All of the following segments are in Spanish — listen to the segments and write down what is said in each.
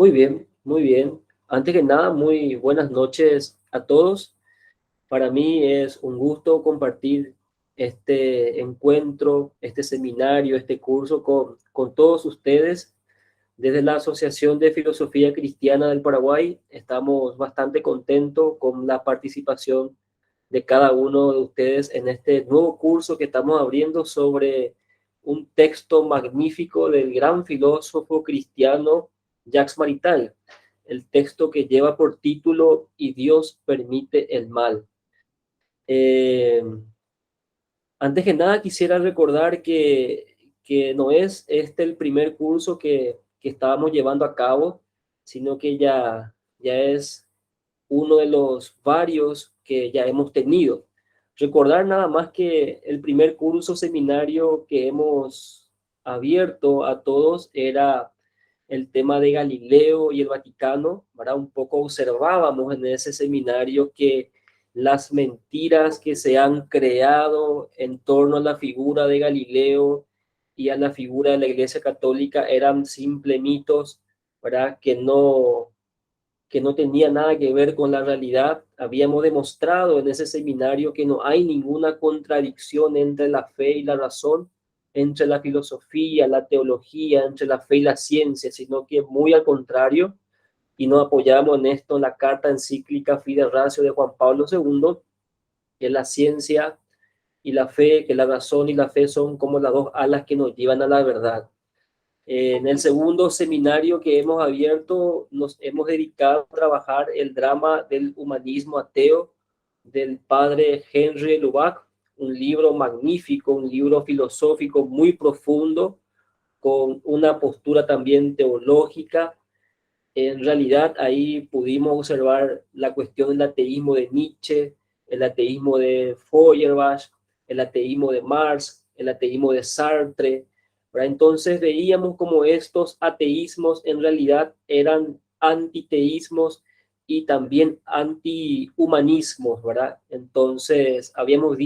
Muy bien, muy bien. Antes que nada, muy buenas noches a todos. Para mí es un gusto compartir este encuentro, este seminario, este curso con todos ustedes. Desde la Asociación de Filosofía Cristiana del Paraguay, estamos bastante contentos con la participación de cada uno de ustedes en este nuevo curso que estamos abriendo sobre un texto magnífico del gran filósofo cristiano Jacques Maritain, el texto que lleva por título Y Dios permite el mal. Eh, Antes que nada quisiera recordar que no es este el primer curso que estábamos llevando a cabo, sino que ya es uno de los varios que ya hemos tenido. Recordar nada más que el primer curso seminario que hemos abierto a todos era el tema de Galileo y el Vaticano, ¿verdad? Un poco observábamos en ese seminario que las mentiras que se han creado en torno a la figura de Galileo y a la figura de la Iglesia Católica eran simples mitos, ¿verdad? Que no tenía nada que ver con la realidad. Habíamos demostrado en ese seminario que no hay ninguna contradicción entre la fe y la razón, entre la filosofía, la teología, entre la fe y la ciencia, sino que muy al contrario, y nos apoyamos en esto en la carta encíclica Fides Ratio de Juan Pablo II, que la ciencia y la fe, que la razón y la fe son como las dos alas que nos llevan a la verdad. En el segundo seminario que hemos abierto, nos hemos dedicado a trabajar el drama del humanismo ateo del padre Henry Lubac, un libro magnífico, un libro filosófico muy profundo, con una postura también teológica. En realidad ahí pudimos observar la cuestión del ateísmo de Nietzsche, el ateísmo de Feuerbach, el ateísmo de Marx, el ateísmo de Sartre, ¿verdad? Entonces veíamos como estos ateísmos en realidad eran antiteísmos y también antihumanismos, ¿verdad? Entonces habíamos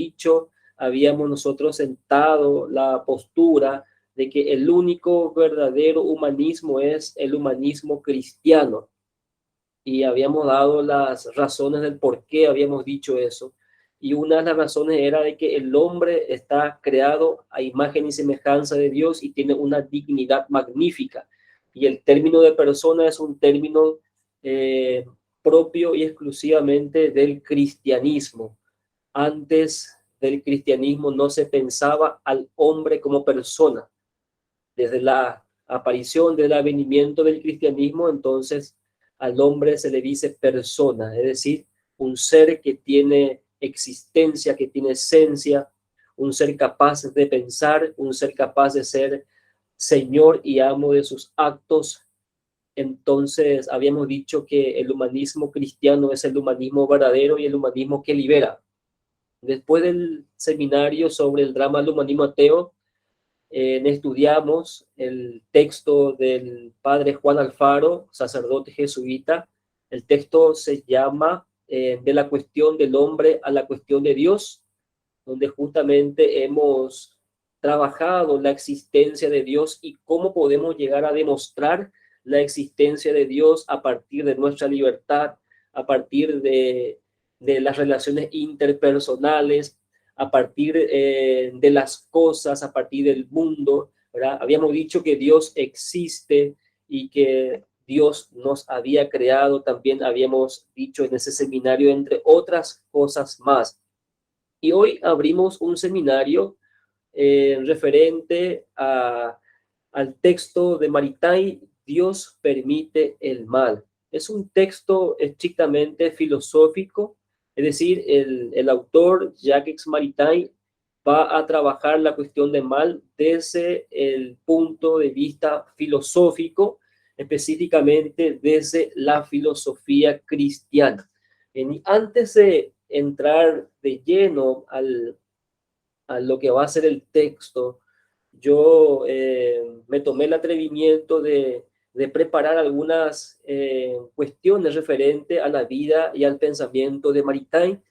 nosotros sentado la postura de que el único verdadero humanismo es el humanismo cristiano. Y habíamos dado las razones del por qué habíamos dicho eso. Y una de las razones era de que el hombre está creado a imagen y semejanza de Dios y tiene una dignidad magnífica. Y el término de persona es un término eh, propio y exclusivamente del cristianismo. Antes del cristianismo no se pensaba al hombre como persona. Desde la aparición del advenimiento del cristianismo, entonces al hombre se le dice persona, es decir, un ser que tiene existencia, que tiene esencia, un ser capaz de pensar, un ser capaz de ser señor y amo de sus actos. Entonces habíamos dicho que el humanismo cristiano es el humanismo verdadero y el humanismo que libera. Después del seminario sobre el drama del humanismo ateo, estudiamos el texto del padre Juan Alfaro, sacerdote jesuita. El texto se llama De la cuestión del hombre a la cuestión de Dios, donde justamente hemos trabajado la existencia de Dios y cómo podemos llegar a demostrar la existencia de Dios a partir de nuestra libertad, a partir de las relaciones interpersonales, a partir de las cosas, a partir del mundo, ¿verdad? Habíamos dicho que Dios existe y que Dios nos había creado, también habíamos dicho en ese seminario, entre otras cosas más. Y hoy abrimos un seminario referente al texto de Maritain, Dios permite el mal. Es un texto estrictamente filosófico, es decir, el autor Jacques Maritain va a trabajar la cuestión del mal desde el punto de vista filosófico, específicamente desde la filosofía cristiana. Antes de entrar de lleno a lo que va a ser el texto, yo me tomé el atrevimiento de preparar algunas cuestiones referentes a la vida y al pensamiento de Maritain,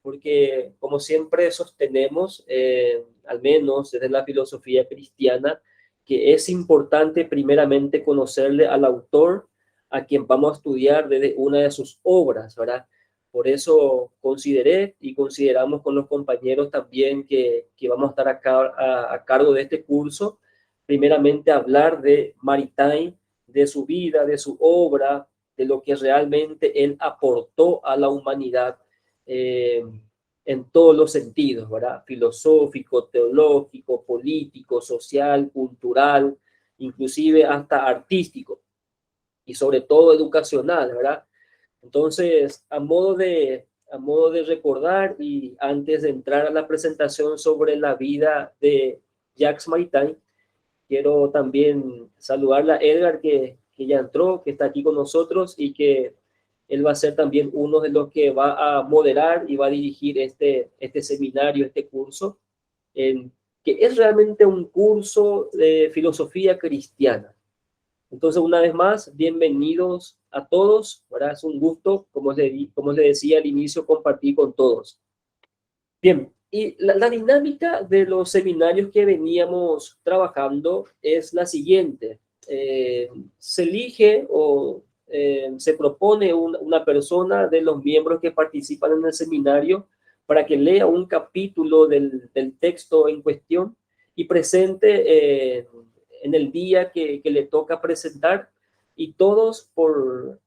porque como siempre sostenemos, al menos desde la filosofía cristiana, que es importante primeramente conocerle al autor, a quien vamos a estudiar desde una de sus obras, ¿verdad? Por eso consideré y consideramos con los compañeros también que vamos a estar acá a cargo de este curso, primeramente hablar de Maritain, de su vida, de su obra, de lo que realmente él aportó a la humanidad en todos los sentidos, ¿verdad? Filosófico, teológico, político, social, cultural, inclusive hasta artístico y sobre todo educacional, ¿verdad? Entonces, a modo de recordar y antes de entrar a la presentación sobre la vida de Jacques Maritain, quiero también saludarle a Edgar, que ya entró, que está aquí con nosotros y que él va a ser también uno de los que va a moderar y va a dirigir este seminario, este curso, en, que es realmente un curso de filosofía cristiana. Entonces, una vez más, bienvenidos a todos, ¿verdad? Es un gusto, como les decía al inicio, compartir con todos. Bien, y la dinámica de los seminarios que veníamos trabajando es la siguiente. Se elige o se propone una persona de los miembros que participan en el seminario para que lea un capítulo del texto en cuestión y presente en el día que le toca presentar, y todos por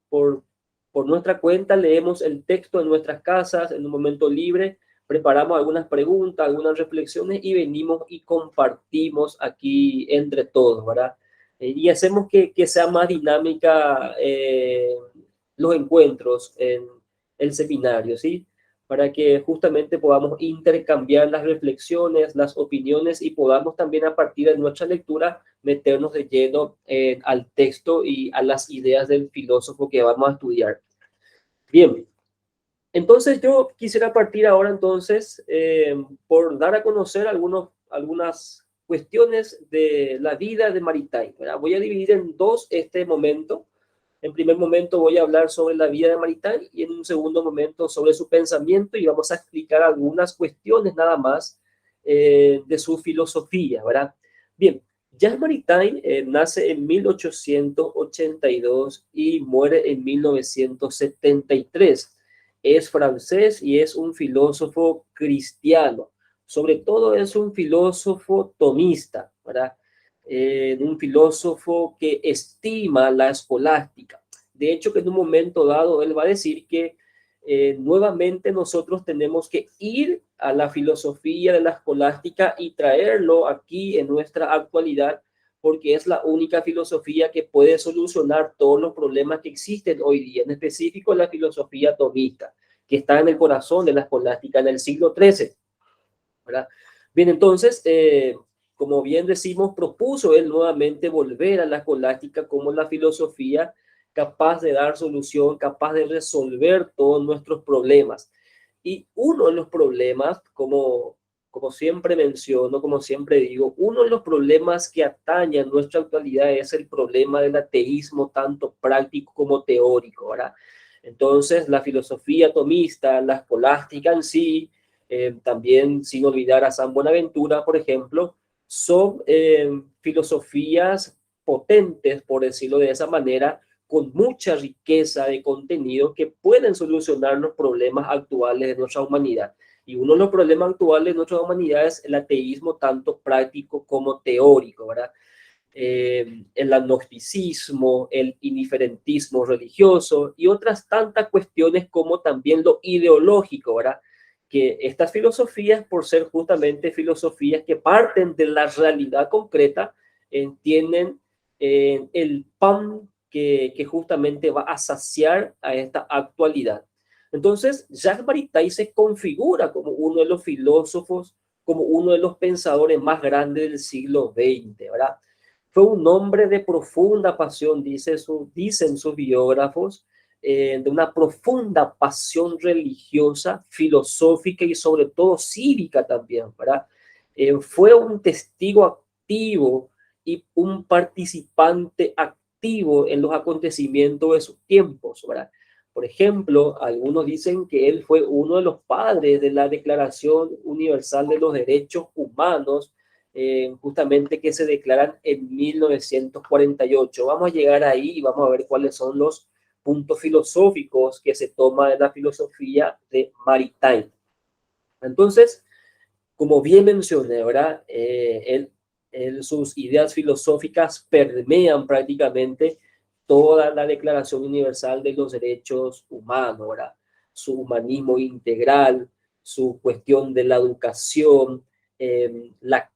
nuestra cuenta leemos el texto en nuestras casas en un momento libre, preparamos algunas preguntas, algunas reflexiones y venimos y compartimos aquí entre todos, ¿verdad? Y hacemos que sea más dinámica los encuentros en el seminario, ¿sí? Para que justamente podamos intercambiar las reflexiones, las opiniones y podamos también a partir de nuestra lectura meternos de lleno al texto y a las ideas del filósofo que vamos a estudiar. Bien, entonces yo quisiera partir ahora entonces por dar a conocer algunas cuestiones de la vida de Maritain, ¿verdad? Voy a dividir en dos este momento. En primer momento voy a hablar sobre la vida de Maritain y en un segundo momento sobre su pensamiento, y vamos a explicar algunas cuestiones nada más de su filosofía, ¿verdad? Bien, Jacques Maritain nace en 1882 y muere en 1973. Es francés y es un filósofo cristiano. Sobre todo es un filósofo tomista, ¿verdad? Un filósofo que estima la escolástica. De hecho, que en un momento dado él va a decir que nuevamente nosotros tenemos que ir a la filosofía de la escolástica y traerlo aquí en nuestra actualidad, porque es la única filosofía que puede solucionar todos los problemas que existen hoy día, en específico la filosofía tomista, que está en el corazón de la escolástica en el siglo XIII, ¿verdad? Bien, entonces, como bien decimos, propuso él nuevamente volver a la escolástica como la filosofía capaz de dar solución, capaz de resolver todos nuestros problemas. Y uno de los problemas, como siempre menciono, como siempre digo, uno de los problemas que atañe a nuestra actualidad es el problema del ateísmo, tanto práctico como teórico, ¿verdad? Entonces, la filosofía tomista, la escolástica en sí, también sin olvidar a San Buenaventura, por ejemplo, son filosofías potentes, por decirlo de esa manera, con mucha riqueza de contenido que pueden solucionar los problemas actuales de nuestra humanidad. Y uno de los problemas actuales de nuestra humanidad es el ateísmo, tanto práctico como teórico, ¿verdad? El agnosticismo, el indiferentismo religioso y otras tantas cuestiones como también lo ideológico, ¿verdad? Que estas filosofías, por ser justamente filosofías que parten de la realidad concreta, tienen el pan que justamente va a saciar a esta actualidad. Entonces, Jacques Maritain se configura como uno de los filósofos, como uno de los pensadores más grandes del siglo XX, ¿verdad? Fue un hombre de profunda pasión, dicen sus biógrafos, de una profunda pasión religiosa, filosófica y sobre todo cívica también, ¿verdad? Fue un testigo activo y un participante activo en los acontecimientos de sus tiempos, ¿verdad? Por ejemplo, algunos dicen que él fue uno de los padres de la Declaración Universal de los Derechos Humanos, justamente que se declaran en 1948. Vamos a llegar ahí y vamos a ver cuáles son los puntos filosóficos que se toma de la filosofía de Maritain. Entonces, como bien mencioné, ¿verdad? Sus ideas filosóficas permean prácticamente toda la Declaración Universal de los Derechos Humanos, ¿verdad? Su humanismo integral, su cuestión de la educación,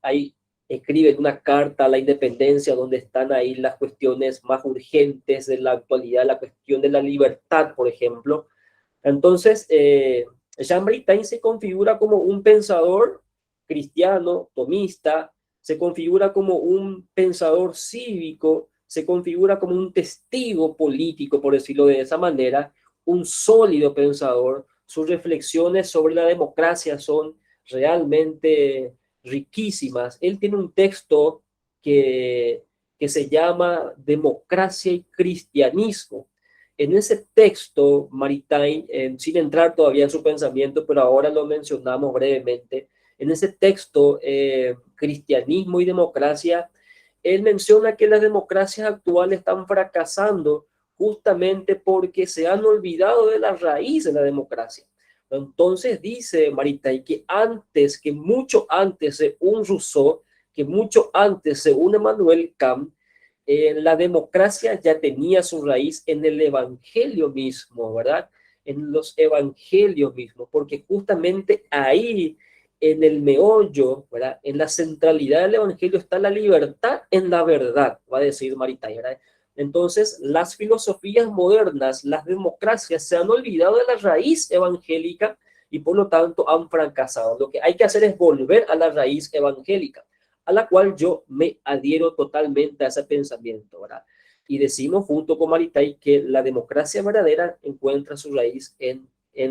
ahí escriben una carta a la independencia donde están ahí las cuestiones más urgentes de la actualidad, la cuestión de la libertad, por ejemplo. Entonces, Jean Britain se configura como un pensador cristiano, tomista, se configura como un pensador cívico, se configura como un testigo político, por decirlo de esa manera, un sólido pensador. Sus reflexiones sobre la democracia son realmente riquísimas. Él tiene un texto que se llama Democracia y Cristianismo. En ese texto, Maritain, sin entrar todavía en su pensamiento, pero ahora lo mencionamos brevemente, en ese texto, Cristianismo y Democracia, él menciona que las democracias actuales están fracasando justamente porque se han olvidado de la raíz de la democracia. Entonces dice Maritain que antes, que mucho antes de un Rousseau, que mucho antes de un Emmanuel Kant, la democracia ya tenía su raíz en el evangelio mismo, ¿verdad? En los evangelios mismos, porque justamente ahí, en el meollo, ¿verdad? En la centralidad del evangelio está la libertad en la verdad, va a decir Maritain, ¿verdad? Entonces, las filosofías modernas, las democracias, se han olvidado de la raíz evangélica y por lo tanto han fracasado. Lo que hay que hacer es volver a la raíz evangélica, a la cual yo me adhiero totalmente a ese pensamiento, ¿verdad? Y decimos junto con Maritain que la democracia verdadera encuentra su raíz en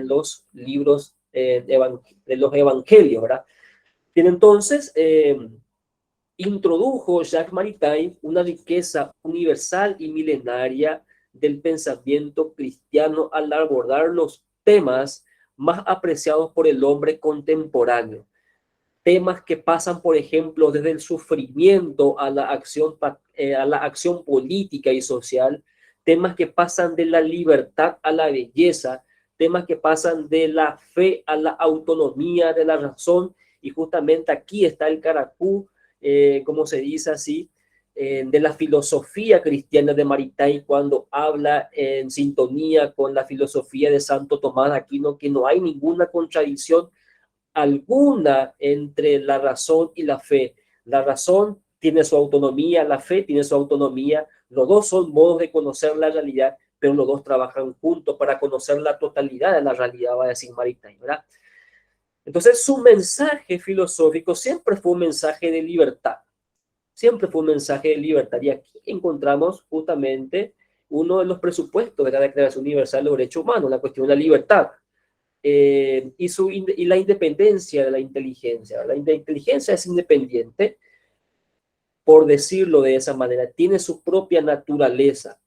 los libros de los evangelios, ¿verdad? Tiene entonces, introdujo Jacques Maritain una riqueza universal y milenaria del pensamiento cristiano al abordar los temas más apreciados por el hombre contemporáneo. Temas que pasan, por ejemplo, desde el sufrimiento a la acción política y social, temas que pasan de la libertad a la belleza, temas que pasan de la fe a la autonomía de la razón, y justamente aquí está el caracú, como se dice así, de la filosofía cristiana de Maritain cuando habla en sintonía con la filosofía de Santo Tomás de Aquino, que no hay ninguna contradicción alguna entre la razón y la fe. La razón tiene su autonomía, la fe tiene su autonomía, los dos son modos de conocer la realidad, pero los dos trabajan juntos para conocer la totalidad de la realidad, va a decir Maritain, ¿verdad? Entonces su mensaje filosófico siempre fue un mensaje de libertad, siempre fue un mensaje de libertad, y aquí encontramos justamente uno de los presupuestos de la Declaración Universal de los Derechos Humanos, la cuestión de la libertad. Y la independencia de la inteligencia. La inteligencia es independiente, por decirlo de esa manera, tiene su propia naturaleza.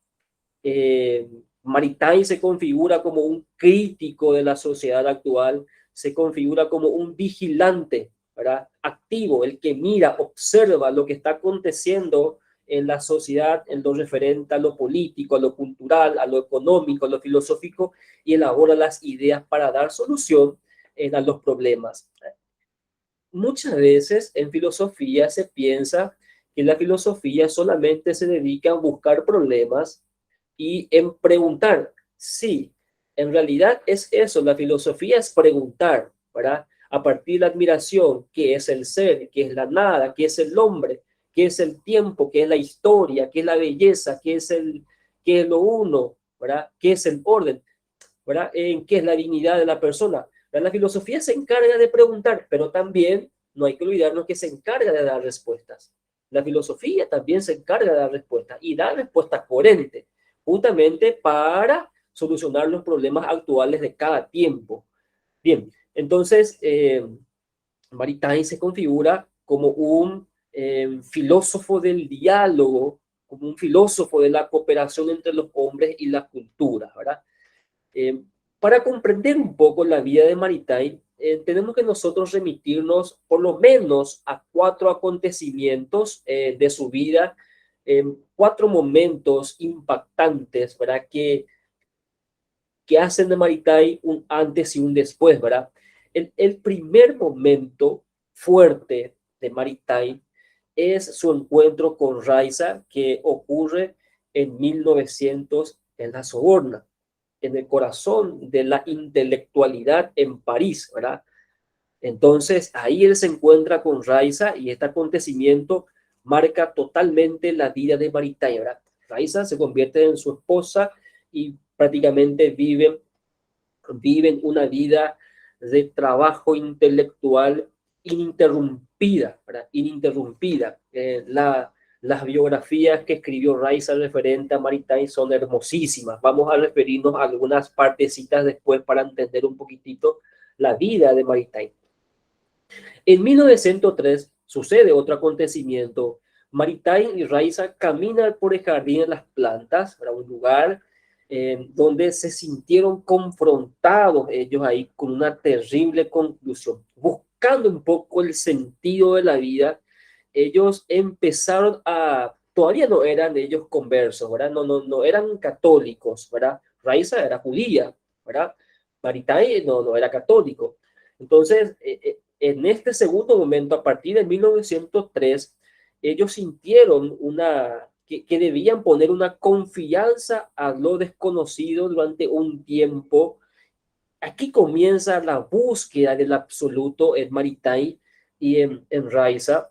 Eh, Maritain se configura como un crítico de la sociedad actual, se configura como un vigilante, ¿verdad? Activo, el que mira, observa lo que está aconteciendo en la sociedad en lo referente a lo político, a lo cultural, a lo económico, a lo filosófico, y elabora las ideas para dar solución a los problemas. Muchas veces en filosofía se piensa que la filosofía solamente se dedica a buscar problemas y en preguntar. Sí, en realidad es eso, la filosofía es preguntar, ¿verdad? A partir de la admiración, ¿qué es el ser? ¿Qué es la nada? ¿Qué es el hombre? ¿Qué es el tiempo? ¿Qué es la historia? ¿Qué es la belleza? ¿Qué es lo uno? ¿Verdad? ¿Qué es el orden? ¿Verdad? ¿En qué es la dignidad de la persona? La filosofía se encarga de preguntar, pero también no hay que olvidarnos que se encarga de dar respuestas. La filosofía también se encarga de dar respuestas y dar respuestas coherentes, justamente para solucionar los problemas actuales de cada tiempo. Bien, entonces, Maritain se configura como un filósofo del diálogo, como un filósofo de la cooperación entre los hombres y las culturas, ¿verdad? Eh, para comprender un poco la vida de Maritain, tenemos que nosotros remitirnos por lo menos a 4 acontecimientos de su vida, 4 momentos impactantes, ¿verdad? Que hacen de Maritai un antes y un después, ¿verdad? El primer momento fuerte de Maritai es su encuentro con Raiza, que ocurre en 1900 en La Soborna, en el corazón de la intelectualidad en París, ¿verdad? Entonces ahí él se encuentra con Raiza y este acontecimiento marca totalmente la vida de Maritai, ¿verdad? Raiza se convierte en su esposa y prácticamente viven una vida de trabajo intelectual ininterrumpida, ¿verdad? Ininterrumpida. Las biografías que escribió Raiza referente a Maritain son hermosísimas. Vamos a referirnos a algunas partecitas después para entender un poquitito la vida de Maritain. En 1903 sucede otro acontecimiento. Maritain y Raiza caminan por el jardín de las plantas, para un lugar donde se sintieron confrontados ellos ahí con una terrible conclusión. Buscando un poco el sentido de la vida, ellos empezaron todavía no eran ellos conversos, ¿verdad? No eran católicos, ¿verdad? Raiza era judía, ¿verdad? Maritain no era católico. Entonces, en este segundo momento, a partir de 1903, ellos sintieron que debían poner una confianza a lo desconocido durante un tiempo. Aquí comienza la búsqueda del absoluto en Maritain y en Raiza.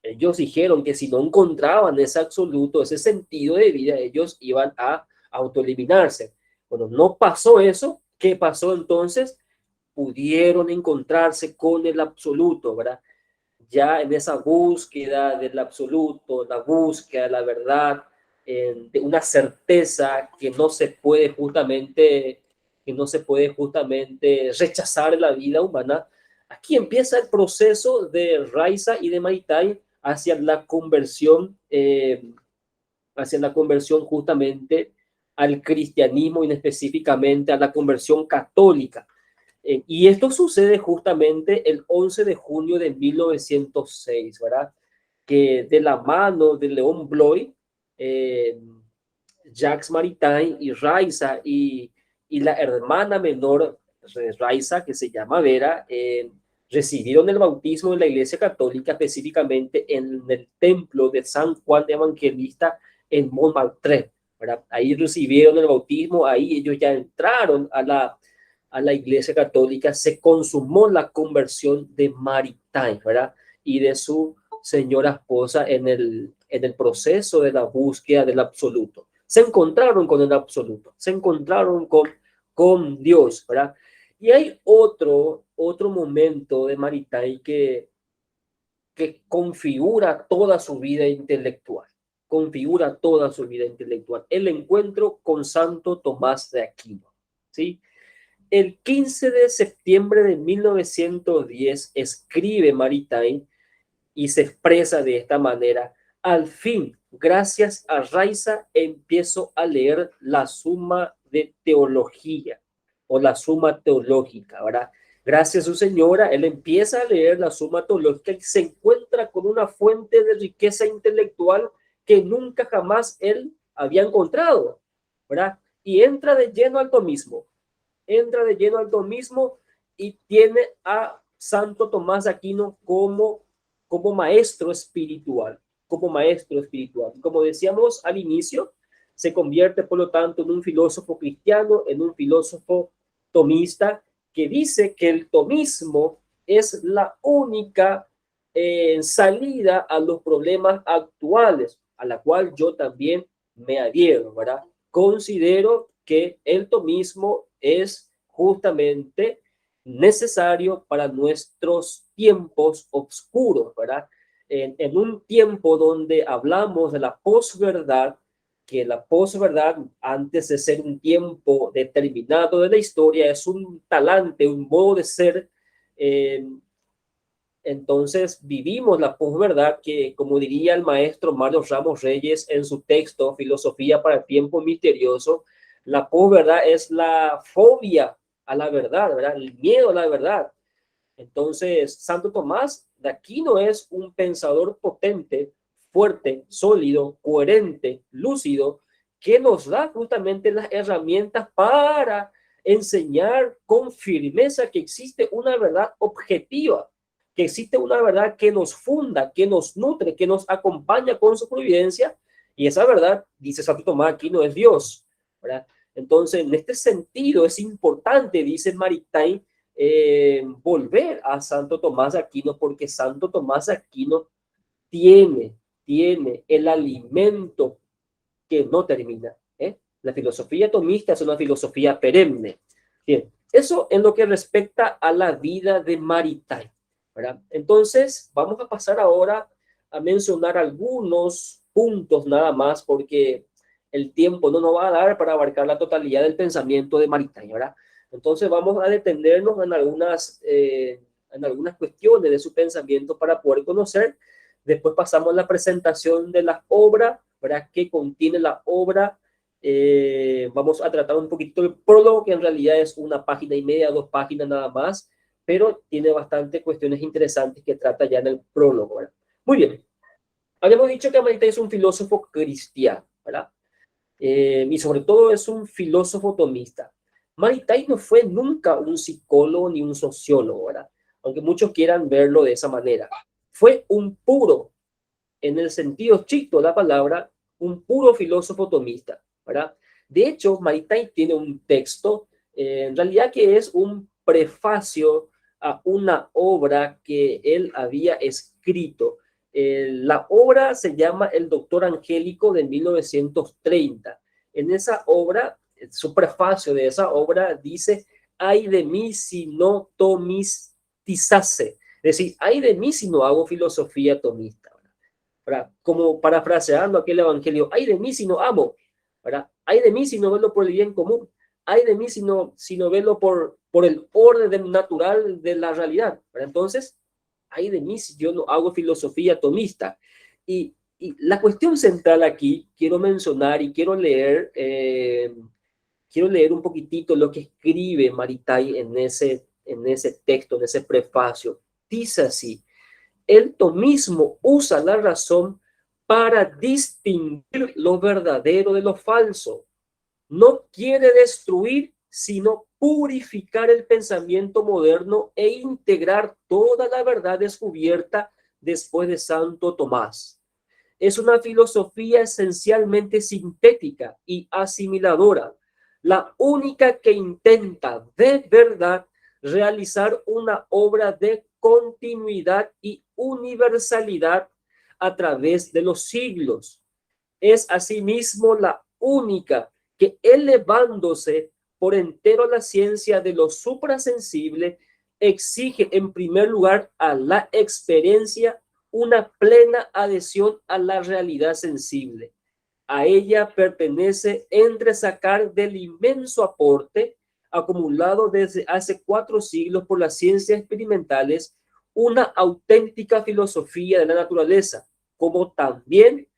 Ellos dijeron que si no encontraban ese absoluto, ese sentido de vida, ellos iban a autoeliminarse. Bueno, no pasó eso. ¿Qué pasó entonces? Pudieron encontrarse con el absoluto, ¿verdad? Ya en esa búsqueda del absoluto, la búsqueda de la verdad, de una certeza que no se puede justamente rechazar en la vida humana, aquí empieza el proceso de Raiza y de Maritain hacia la conversión justamente al cristianismo y específicamente a la conversión católica. Y esto sucede justamente el 11 de junio de 1906, ¿verdad? Que de la mano de León Bloy, eh, Jacques Maritain y Raiza y la hermana menor Raiza, que se llama Vera, recibieron el bautismo en la Iglesia Católica, específicamente en el templo de San Juan de Evangelista en Montmartre, ¿verdad? Ahí recibieron el bautismo, ahí ellos ya entraron a la Iglesia Católica, se consumó la conversión de Maritain, ¿verdad? Y de su señora esposa en el proceso de la búsqueda del absoluto. Se encontraron con el absoluto, se encontraron con Dios, ¿verdad? Y hay otro momento de Maritain que configura toda su vida intelectual, configura toda su vida intelectual, el encuentro con Santo Tomás de Aquino, ¿sí? El 15 de septiembre de 1910 escribe Maritain y se expresa de esta manera: al fin, gracias a Raiza, empiezo a leer la Suma de Teología o la Suma Teológica, ¿verdad? Gracias a su señora, él empieza a leer la Suma Teológica y se encuentra con una fuente de riqueza intelectual que nunca jamás él había encontrado, ¿verdad? Y entra de lleno al tomismo y tiene a Santo Tomás de Aquino como maestro espiritual, como maestro espiritual. Como decíamos al inicio, se convierte, por lo tanto, en un filósofo cristiano, en un filósofo tomista, que dice que el tomismo es la única salida a los problemas actuales, a la cual yo también me adhiero, ¿verdad? Considero que el tomismo es justamente necesario para nuestros tiempos oscuros, ¿verdad? En un tiempo donde hablamos de la posverdad, que la posverdad, antes de ser un tiempo determinado de la historia, es un talante, un modo de ser. Entonces vivimos la posverdad que, como diría el maestro Mario Ramos Reyes en su texto Filosofía para el tiempo misterioso, la posverdad es la fobia a la verdad, ¿verdad? El miedo a la verdad. Entonces, Santo Tomás de Aquino es un pensador potente, fuerte, sólido, coherente, lúcido, que nos da justamente las herramientas para enseñar con firmeza que existe una verdad objetiva, que existe una verdad que nos funda, que nos nutre, que nos acompaña con su providencia, y esa verdad, dice Santo Tomás de Aquino, es Dios, ¿verdad? Entonces, en este sentido, es importante, dice Maritain, volver a Santo Tomás de Aquino, porque Santo Tomás de Aquino tiene, tiene el alimento que no termina. La filosofía tomista es una filosofía perenne. Bien, eso en lo que respecta a la vida de Maritain, ¿verdad? Entonces, vamos a pasar ahora a mencionar algunos puntos nada más, porque el tiempo no nos va a dar para abarcar la totalidad del pensamiento de Maritain, ¿verdad? Entonces, vamos a detenernos en algunas cuestiones de su pensamiento para poder conocer. Después pasamos a la presentación de las obras, ¿verdad? Que contiene la obra. Vamos a tratar un poquito el prólogo, que en realidad es una página y media, 2 páginas nada más, pero tiene bastante cuestiones interesantes que trata ya en el prólogo, ¿verdad? Muy bien. Habíamos dicho que Maritain es un filósofo cristiano, ¿verdad? Y sobre todo es un filósofo tomista. Maritain no fue nunca un psicólogo ni un sociólogo, ¿verdad? Aunque muchos quieran verlo de esa manera. Fue un puro, en el sentido estricto de la palabra, un puro filósofo tomista, ¿verdad? De hecho, Maritain tiene un texto, en realidad que es un prefacio a una obra que él había escrito. La obra se llama El Doctor Angélico de 1930. En esa obra, su prefacio de esa obra dice: ay de mí si no tomistizase. Es decir, ay de mí si no hago filosofía tomista. ¿Verdad? Como parafraseando aquel evangelio: ay de mí si no amo, ¿verdad? Ay de mí si no velo por el bien común, ay de mí si no velo por el orden natural de la realidad, ¿verdad? Entonces, ay de mí si yo no hago filosofía tomista. Y la cuestión central aquí, quiero mencionar y quiero leer un poquitito lo que escribe Maritain en ese texto, en ese prefacio. Dice así: el tomismo usa la razón para distinguir lo verdadero de lo falso. No quiere destruir, sino purificar el pensamiento moderno e integrar toda la verdad descubierta después de Santo Tomás. Es una filosofía esencialmente sintética y asimiladora, la única que intenta de verdad realizar una obra de continuidad y universalidad a través de los siglos. Es asimismo la única que, elevándose por entero a la ciencia de lo suprasensible, exige en primer lugar a la experiencia una plena adhesión a la realidad sensible. A ella pertenece entresacar del inmenso aporte acumulado desde hace 4 siglos por las ciencias experimentales una auténtica filosofía de la naturaleza, como también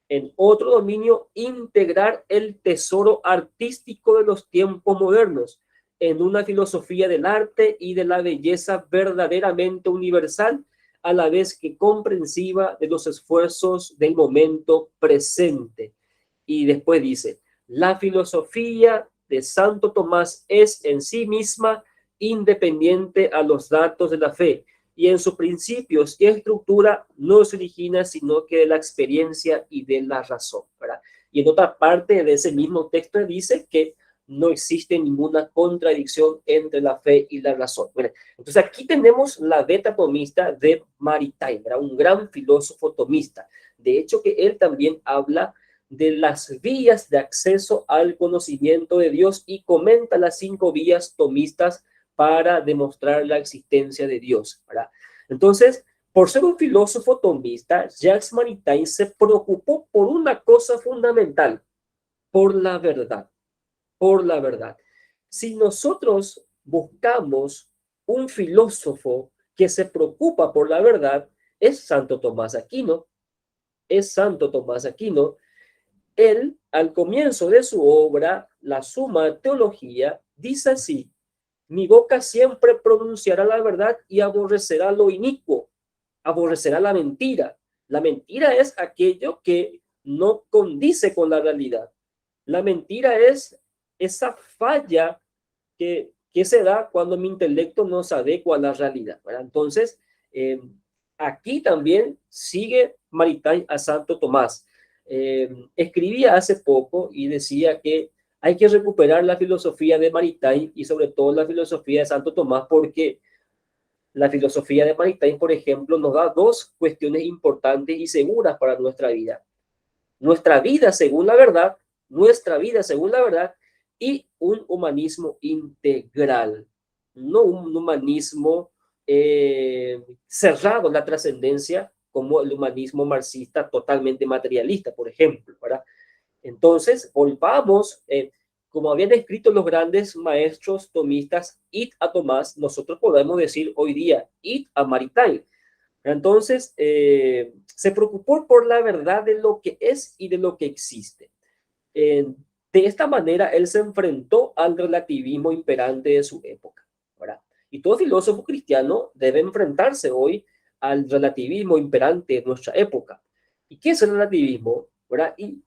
en otro dominio integrar el tesoro artístico de los tiempos modernos en una filosofía del arte y de la belleza verdaderamente universal, a la vez que comprensiva de los esfuerzos del momento presente. Y después dice: la filosofía de Santo Tomás es en sí misma independiente a los datos de la fe, y en sus principios y estructura no se origina sino que de la experiencia y de la razón, ¿verdad? Y en otra parte de ese mismo texto dice que no existe ninguna contradicción entre la fe y la razón. Bueno, entonces aquí tenemos la beta tomista de Maritain, ¿verdad? Un gran filósofo tomista. De hecho, que él también habla de las vías de acceso al conocimiento de Dios y comenta las 5 vías tomistas para demostrar la existencia de Dios, ¿verdad? Entonces, por ser un filósofo tomista, Jacques Maritain se preocupó por una cosa fundamental: por la verdad, por la verdad. Si nosotros buscamos un filósofo que se preocupa por la verdad, es Santo Tomás de Aquino. Es Santo Tomás de Aquino. Él, al comienzo de su obra, La Suma Teología, dice así: Mi boca siempre pronunciará la verdad y aborrecerá lo inicuo, aborrecerá la mentira. La mentira es aquello que no condice con la realidad. La mentira es esa falla que se da cuando mi intelecto no se adecua a la realidad, ¿verdad? Entonces, eh, aquí también sigue Maritain a Santo Tomás. Escribía hace poco y decía que hay que recuperar la filosofía de Maritain y sobre todo la filosofía de Santo Tomás, porque la filosofía de Maritain, por ejemplo, nos da dos cuestiones importantes y seguras para nuestra vida. Nuestra vida según la verdad, nuestra vida según la verdad y un humanismo integral, no un humanismo cerrado en la trascendencia como el humanismo marxista totalmente materialista, por ejemplo, ¿verdad? Entonces, volvamos, como habían escrito los grandes maestros tomistas, id a Tomás, nosotros podemos decir hoy día, id a Maritain. Entonces, se preocupó por la verdad de lo que es y de lo que existe. De esta manera, él se enfrentó al relativismo imperante de su época, ¿verdad? Y todo filósofo cristiano debe enfrentarse hoy al relativismo imperante de nuestra época. ¿Y qué es el relativismo? ¿Verdad? Y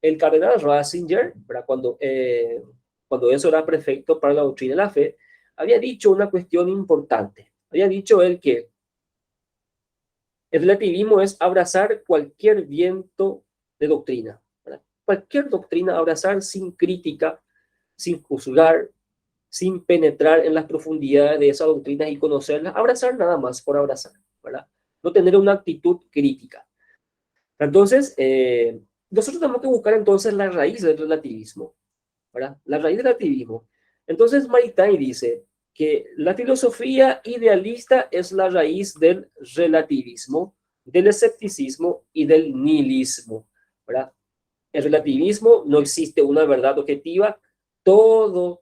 el cardenal Ratzinger, ¿verdad? Cuando eso era prefecto para la doctrina de la fe, había dicho una cuestión importante. Había dicho él que el relativismo es abrazar cualquier viento de doctrina, ¿verdad? Cualquier doctrina abrazar sin crítica, sin juzgar, sin penetrar en las profundidades de esa doctrina y conocerla, abrazar nada más por abrazar, ¿verdad? No tener una actitud crítica. Entonces, nosotros tenemos que buscar entonces la raíz del relativismo, ¿verdad? La raíz del relativismo. Entonces, Maritain dice que la filosofía idealista es la raíz del relativismo, del escepticismo y del nihilismo, ¿verdad? El relativismo no existe una verdad objetiva, todo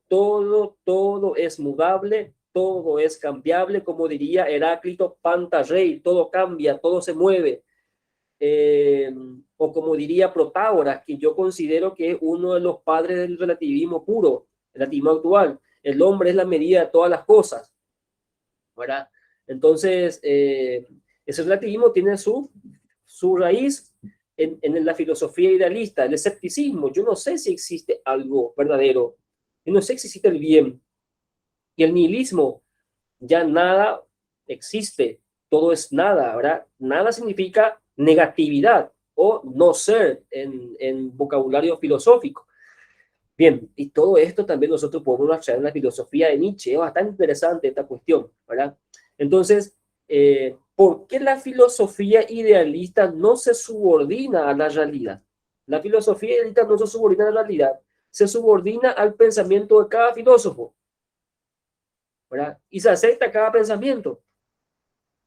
es mudable, todo es cambiable, como diría Heráclito Pantarrey, todo cambia, todo se mueve. Eh, o como diría Protágoras, que yo considero que es uno de los padres del relativismo puro, el relativismo actual. El hombre es la medida de todas las cosas, ¿verdad? Entonces, ese relativismo tiene su raíz en la filosofía idealista, el escepticismo. Yo no sé si existe algo verdadero, yo no sé si existe el bien. Y el nihilismo, ya nada existe, todo es nada, ¿verdad? Nada significa negatividad o no ser en vocabulario filosófico. Bien, y todo esto también nosotros podemos hacer en la filosofía de Nietzsche. Es bastante interesante esta cuestión, ¿verdad? Entonces, ¿por qué la filosofía idealista no se subordina a la realidad? La filosofía idealista no se subordina a la realidad, se subordina al pensamiento de cada filósofo, ¿verdad? Y se acepta cada pensamiento,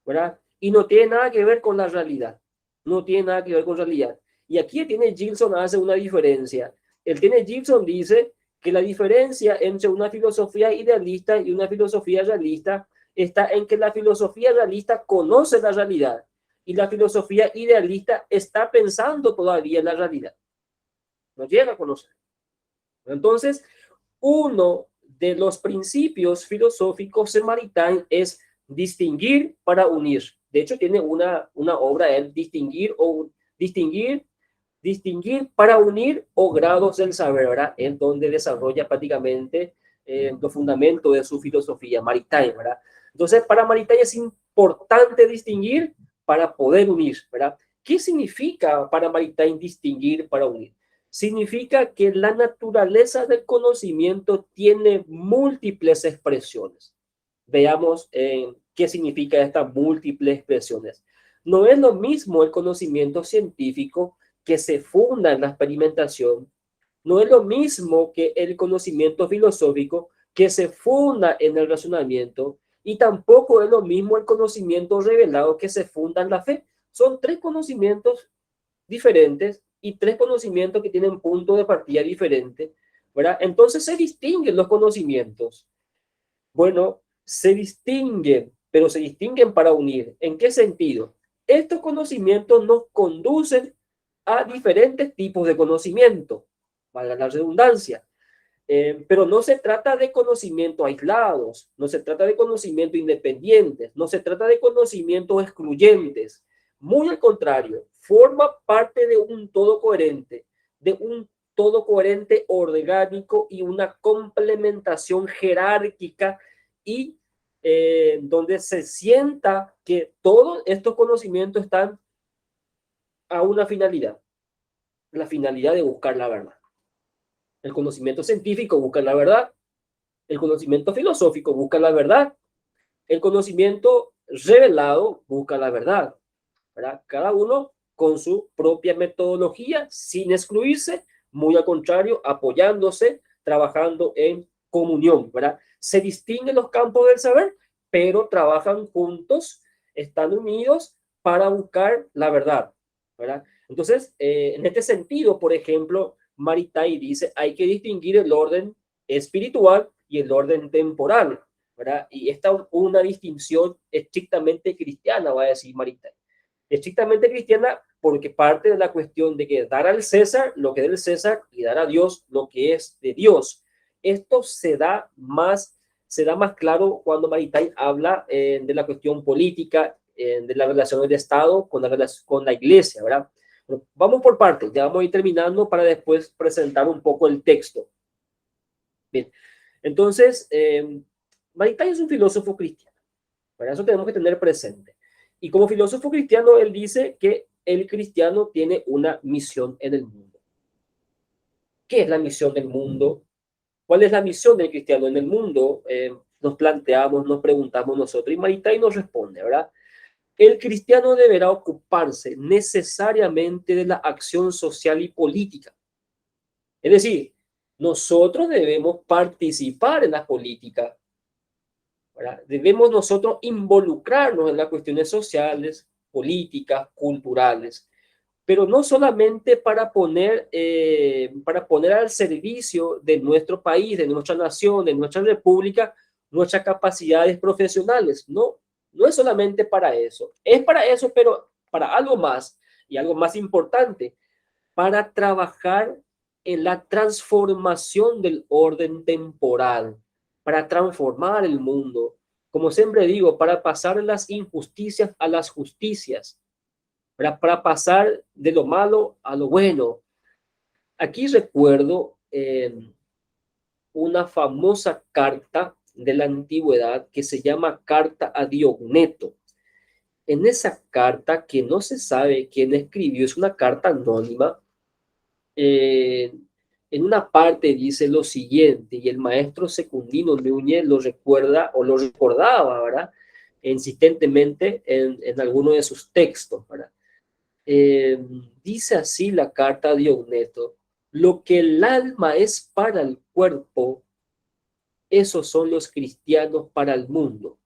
¿verdad? Y no tiene nada que ver con la realidad, no tiene nada que ver con realidad. Y aquí tiene Gilson hace una diferencia. El tiene Gilson dice que la diferencia entre una filosofía idealista y una filosofía realista está en que la filosofía realista conoce la realidad y la filosofía idealista está pensando todavía en la realidad. No llega a conocer. Entonces, uno de los principios filosóficos de Maritain es distinguir para unir. De hecho, tiene una obra, el distinguir para unir o grados del saber, ¿verdad? En donde desarrolla prácticamente los fundamentos de su filosofía, Maritain, ¿verdad? Entonces, para Maritain es importante distinguir para poder unir, ¿verdad? ¿Qué significa para Maritain distinguir para unir? Significa que la naturaleza del conocimiento tiene múltiples expresiones. Veamos qué significa estas múltiples expresiones. No es lo mismo el conocimiento científico que se funda en la experimentación, no es lo mismo que el conocimiento filosófico que se funda en el razonamiento, y tampoco es lo mismo el conocimiento revelado que se funda en la fe. Son tres conocimientos diferentes y tres conocimientos que tienen punto de partida diferente, ¿verdad? Entonces se distinguen los conocimientos. Bueno, se distinguen, pero se distinguen para unir. ¿En qué sentido? Estos conocimientos nos conducen a diferentes tipos de conocimiento, valga la redundancia. Pero no se trata de conocimientos aislados, no se trata de conocimientos independientes, no se trata de conocimientos excluyentes. Muy al contrario, forma parte de un todo coherente orgánico y una complementación jerárquica y donde se sienta que todos estos conocimientos están a una finalidad, la finalidad de buscar la verdad. El conocimiento científico busca la verdad, el conocimiento filosófico busca la verdad, el conocimiento revelado busca la verdad, ¿verdad? Cada uno con su propia metodología, sin excluirse, muy al contrario, apoyándose, trabajando en comunión, ¿verdad? Se distinguen los campos del saber, pero trabajan juntos, están unidos para buscar la verdad, ¿verdad? Entonces, en este sentido, por ejemplo, Maritai dice, hay que distinguir el orden espiritual y el orden temporal, ¿verdad? Y esta es una distinción estrictamente cristiana, va a decir Maritai. Estrictamente cristiana porque parte de la cuestión de que dar al César lo que es del César y dar a Dios lo que es de Dios. Esto se da más claro cuando Maritain habla de la cuestión política, de la relación del Estado con la iglesia, ¿verdad? Bueno, vamos por partes, ya vamos a ir terminando para después presentar un poco el texto. Bien, entonces, Maritain es un filósofo cristiano, para eso tenemos que tener presente. Y como filósofo cristiano, él dice que el cristiano tiene una misión en el mundo. ¿Qué es la misión del mundo? ¿Cuál es la misión del cristiano en el mundo? Nos planteamos, nos preguntamos nosotros. Y Maritain nos responde, ¿verdad? El cristiano deberá ocuparse necesariamente de la acción social y política. Es decir, nosotros debemos participar en la política, ¿verdad? Debemos nosotros involucrarnos en las cuestiones sociales, políticas, culturales, pero no solamente para poner al servicio de nuestro país, de nuestra nación, de nuestra república, nuestras capacidades profesionales. No, no es solamente para eso. Es para eso, pero para algo más y algo más importante, para trabajar en la transformación del orden temporal, para transformar el mundo. Como siempre digo, para pasar las injusticias a las justicias, para pasar de lo malo a lo bueno. Aquí recuerdo una famosa carta de la antigüedad que se llama Carta a Diogneto. En esa carta, que no se sabe quién escribió, es una carta anónima, eh, en una parte dice lo siguiente, y el maestro Secundino Núñez lo recuerda o lo recordaba, ¿verdad? Insistentemente en alguno de sus textos, ¿verdad? Eh, Dice así la carta a Diogneto, lo que el alma es para el cuerpo, esos son los cristianos para el mundo.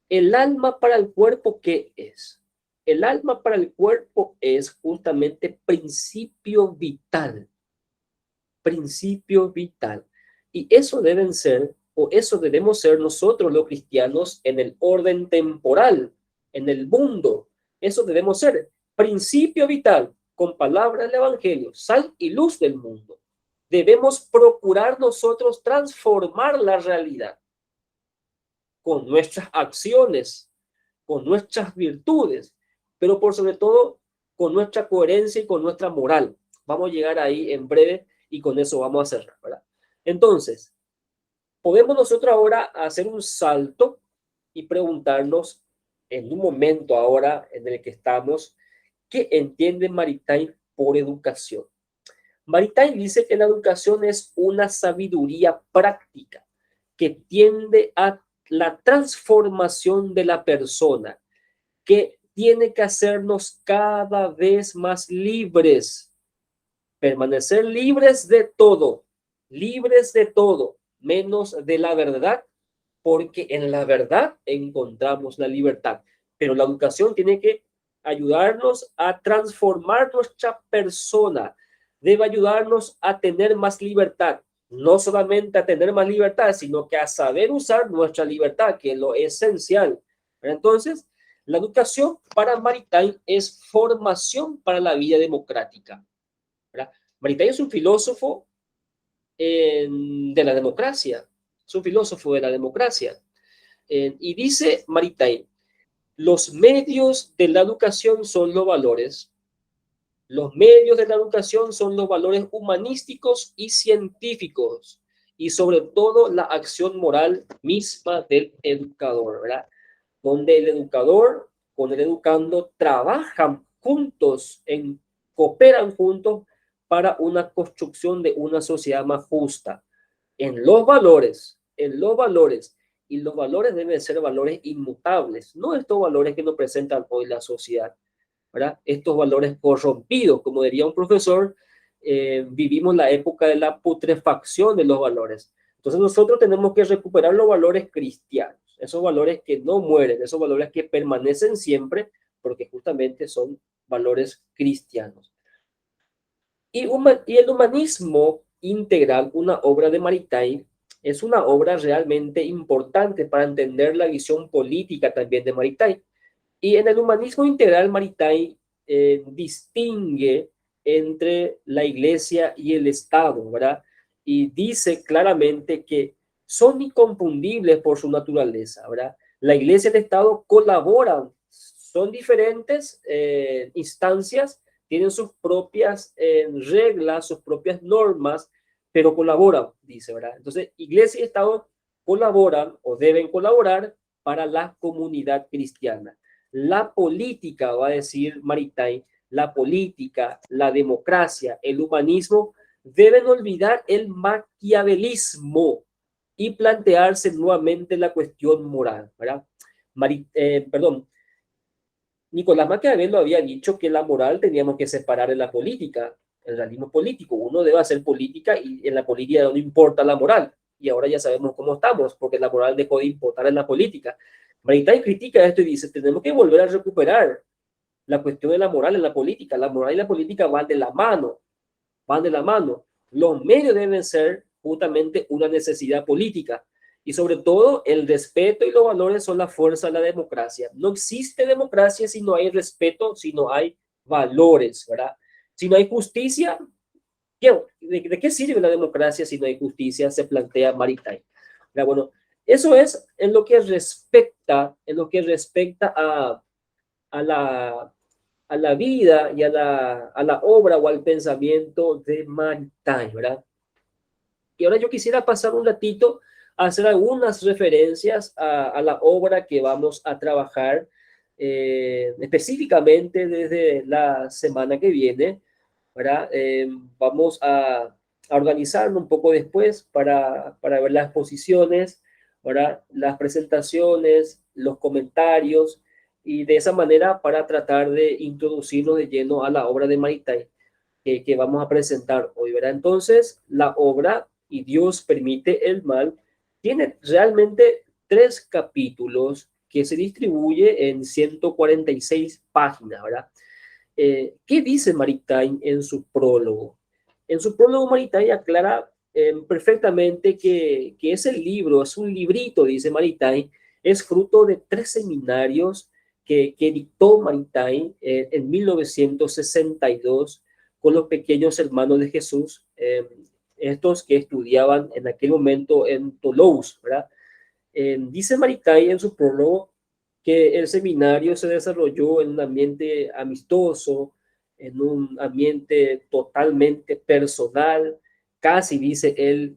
El alma para el cuerpo, ¿qué es? El alma para el cuerpo es justamente principio vital, principio vital. Y eso deben ser, o eso debemos ser nosotros los cristianos en el orden temporal, en el mundo. Eso debemos ser, principio vital, con palabras del Evangelio, sal y luz del mundo. Debemos procurar nosotros transformar la realidad con nuestras acciones, con nuestras virtudes, pero por sobre todo con nuestra coherencia y con nuestra moral. Vamos a llegar ahí en breve y con eso vamos a cerrar, ¿verdad? Entonces, podemos nosotros ahora hacer un salto y preguntarnos en un momento ahora en el que estamos, ¿qué entiende Maritain por educación? Maritain dice que la educación es una sabiduría práctica que tiende a la transformación de la persona, que tiene que hacernos cada vez más libres, permanecer libres de todo, menos de la verdad, porque en la verdad encontramos la libertad. Pero la educación tiene que ayudarnos a transformar nuestra persona, debe ayudarnos a tener más libertad, no solamente a tener más libertad, sino que a saber usar nuestra libertad, que es lo esencial. Entonces, la educación para Maritain es formación para la vida democrática, ¿verdad? Maritain es un filósofo de la democracia, es un filósofo de la democracia. Y dice Maritain, los medios de la educación son los valores. Los medios de la educación son los valores humanísticos y científicos y sobre todo la acción moral misma del educador, ¿verdad? Donde el educador con el educando trabajan juntos, cooperan juntos para una construcción de una sociedad más justa. En los valores, y los valores deben ser valores inmutables, no estos valores que nos presentan hoy la sociedad, ¿verdad? Estos valores corrompidos, como diría un profesor, vivimos la época de la putrefacción de los valores. Entonces nosotros tenemos que recuperar los valores cristianos, esos valores que no mueren, esos valores que permanecen siempre, porque justamente son valores cristianos. Y el humanismo integral, una obra de Maritain, es una obra realmente importante para entender la visión política también de Maritain. Y en el humanismo integral, Maritain distingue entre la iglesia y el Estado, ¿verdad? Y dice claramente que son inconfundibles por su naturaleza, ¿verdad? La iglesia y el Estado colaboran, son diferentes instancias, tienen sus propias reglas, sus propias normas, pero colaboran, dice, ¿verdad? Entonces, iglesia y Estado colaboran o deben colaborar para la comunidad cristiana. La política, va a decir Maritain, la política, la democracia, el humanismo, deben olvidar el maquiavelismo y plantearse nuevamente la cuestión moral, ¿verdad? Perdón, Nicolás Maquiavelo había dicho que la moral teníamos que separar en la política, el realismo político. Uno debe hacer política y en la política no importa la moral. Y ahora ya sabemos cómo estamos, porque la moral dejó de importar en la política. Maritain critica esto y dice, tenemos que volver a recuperar la cuestión de la moral en la política. La moral y la política van de la mano, van de la mano. Los medios deben ser justamente una necesidad política. Y sobre todo, el respeto y los valores son la fuerza de la democracia. No existe democracia si no hay respeto, si no hay valores, ¿verdad? Si no hay justicia, ¿de qué sirve la democracia si no hay justicia? Se plantea Maritain. Bueno, eso es en lo que respecta a la vida y a la obra o al pensamiento de Maritain, ¿verdad? Y ahora yo quisiera pasar un ratito a hacer algunas referencias a la obra que vamos a trabajar específicamente desde la semana que viene, ¿verdad? Vamos a organizarnos un poco después para ver las exposiciones, ¿verdad? Las presentaciones, los comentarios, y de esa manera para tratar de introducirnos de lleno a la obra de Maritain que vamos a presentar hoy, ¿verdad? Entonces, la obra Y Dios permite el mal tiene realmente 3 capítulos que se distribuye en 146 páginas, ¿verdad? ¿Qué dice Maritain en su prólogo? En su prólogo Maritain aclara perfectamente que ese libro, es un librito, dice Maritain, es fruto de 3 seminarios que dictó Maritain en 1962 con los pequeños hermanos de Jesús, estos que estudiaban en aquel momento en Toulouse, ¿verdad? Dice Maritain en su prólogo que el seminario se desarrolló en un ambiente amistoso, en un ambiente totalmente personal, casi dice él,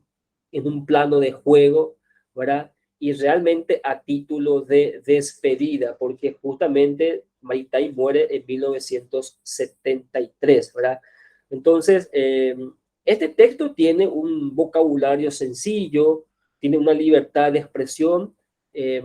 en un plano de juego, ¿verdad? Y realmente a título de despedida, porque justamente Maritain muere en 1973, ¿verdad? Entonces, este texto tiene un vocabulario sencillo, tiene una libertad de expresión que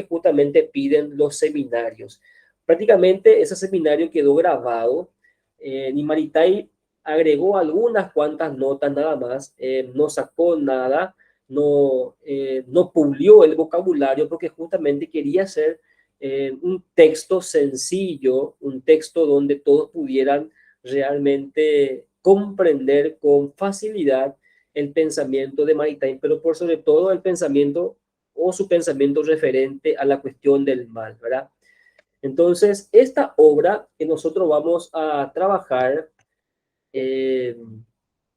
justamente piden los seminarios. Prácticamente ese seminario quedó grabado, y Maritain agregó algunas cuantas notas nada más, no sacó nada, no pulió el vocabulario porque justamente quería hacer un texto sencillo, un texto donde todos pudieran realmente comprender con facilidad el pensamiento de Maritain, pero por sobre todo el pensamiento o su pensamiento referente a la cuestión del mal, ¿verdad? Entonces, esta obra que nosotros vamos a trabajar, eh,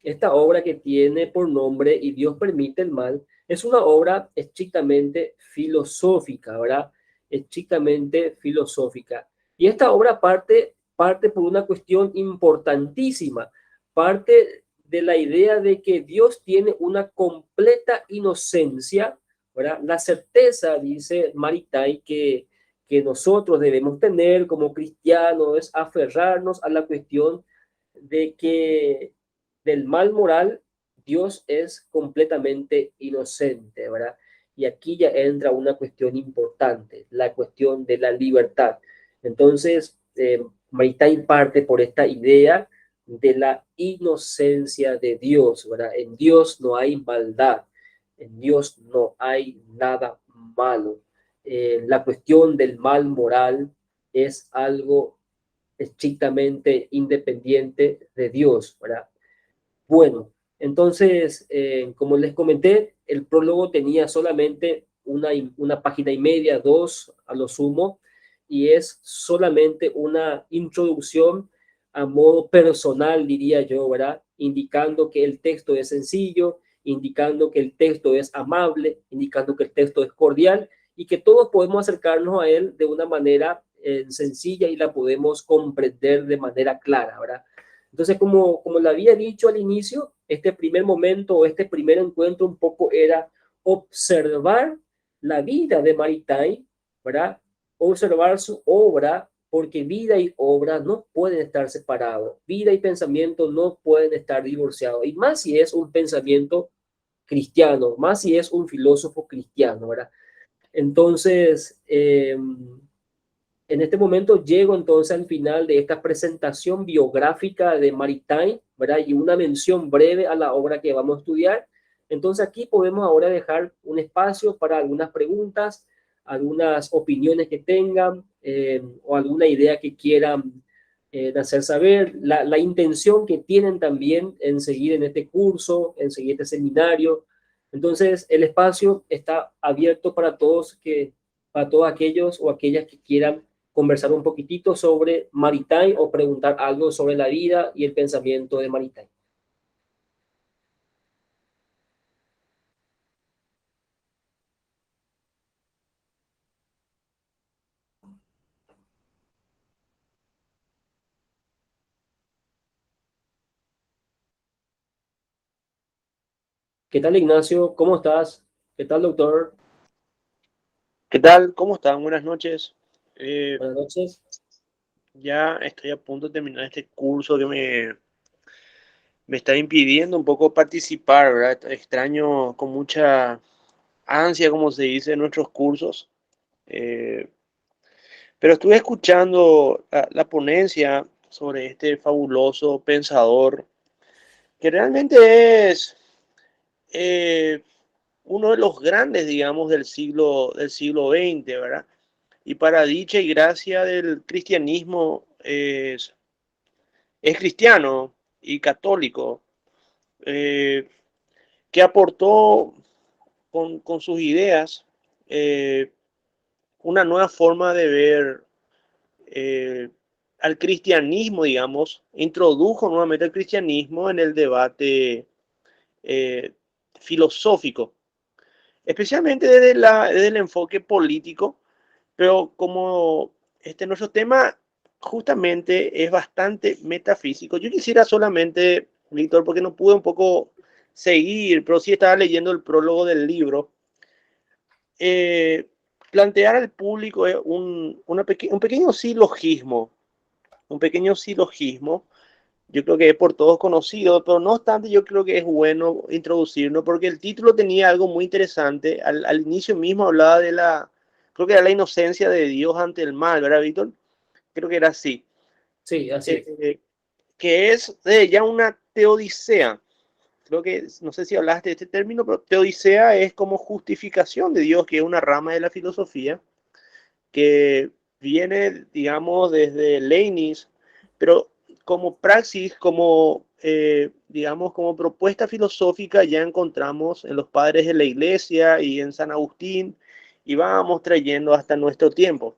esta obra que tiene por nombre Y Dios permite el mal, es una obra estrictamente filosófica, ¿verdad? Estrictamente filosófica. Y esta obra parte por una cuestión importantísima, parte de la idea de que Dios tiene una completa inocencia, ¿verdad? La certeza, dice Maritain, que nosotros debemos tener como cristianos es aferrarnos a la cuestión de que del mal moral Dios es completamente inocente, ¿verdad? Y aquí ya entra una cuestión importante, la cuestión de la libertad. Entonces, Maritain parte por esta idea de la inocencia de Dios, ¿verdad? En Dios no hay maldad, en Dios no hay nada malo. La cuestión del mal moral es algo estrictamente independiente de Dios, ¿verdad? Bueno, entonces, como les comenté, el prólogo tenía solamente una página y media, dos a lo sumo, y es solamente una introducción a modo personal, diría yo, ¿verdad? Indicando que el texto es sencillo, indicando que el texto es amable, indicando que el texto es cordial y que todos podemos acercarnos a él de una manera sencilla y la podemos comprender de manera clara, ¿verdad? Entonces, como le había dicho al inicio, este primer momento o este primer encuentro un poco era observar la vida de Maritain, ¿verdad? Observar su obra, porque vida y obra no pueden estar separados. Vida y pensamiento no pueden estar divorciados. Y más si es un pensamiento cristiano, más si es un filósofo cristiano, ¿verdad? Entonces, en este momento llego entonces al final de esta presentación biográfica de Maritain, ¿verdad? Y una mención breve a la obra que vamos a estudiar. Entonces aquí podemos ahora dejar un espacio para algunas preguntas, algunas opiniones que tengan o alguna idea que quieran hacer saber, la intención que tienen también en seguir en este curso, en seguir este seminario. Entonces el espacio está abierto para todos aquellos o aquellas que quieran conversar un poquitito sobre Maritain o preguntar algo sobre la vida y el pensamiento de Maritain. ¿Qué tal, Ignacio? ¿Cómo estás? ¿Qué tal, doctor? ¿Qué tal? ¿Cómo están? Buenas noches. Eh, Buenas noches. ya estoy a punto de terminar este curso que me está impidiendo un poco participar, ¿verdad? Extraño con mucha ansia, como se dice en nuestros cursos. Eh, pero estuve escuchando la ponencia sobre este fabuloso pensador que realmente es eh, uno de los grandes, digamos, del siglo XX, ¿verdad? Y para dicha y gracia del cristianismo es cristiano y católico, eh, que aportó con sus ideas eh, una nueva forma de ver eh, al cristianismo, digamos, introdujo nuevamente el cristianismo en el debate eh, filosófico, especialmente desde el enfoque político. Pero como nuestro tema justamente es bastante metafísico, yo quisiera solamente, Víctor, porque no pude un poco seguir, pero sí estaba leyendo el prólogo del libro, eh, plantear al público un pequeño silogismo, un pequeño silogismo. Yo creo que es por todos conocido, pero no obstante yo creo que es bueno introducirlo porque el título tenía algo muy interesante. Al inicio mismo hablaba creo que era la inocencia de Dios ante el mal, ¿verdad, Víctor? Creo que era así. Sí, así es. Eh, que es ya una teodicea. Creo que, no sé si hablaste de este término, pero teodicea es como justificación de Dios, que es una rama de la filosofía que viene, digamos, desde Leibniz, pero como praxis, digamos, como propuesta filosófica ya encontramos en los padres de la iglesia y en San Agustín y vamos trayendo hasta nuestro tiempo.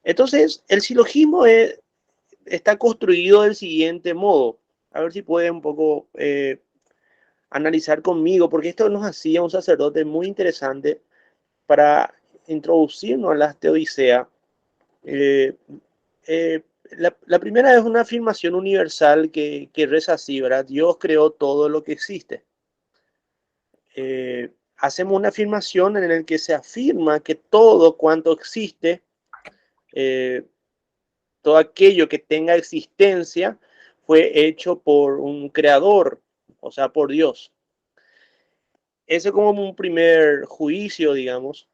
Entonces, el silogismo está construido del siguiente modo. a ver si puede un poco analizar conmigo, porque esto nos hacía un sacerdote muy interesante para introducirnos a la teodicea. Eh, la primera es una afirmación universal que reza así, ¿verdad? Dios creó todo lo que existe. Hacemos una afirmación en la que se afirma que todo cuanto existe, eh, todo aquello que tenga existencia, fue hecho por un creador, o sea, por Dios. Ese como un primer juicio, digamos.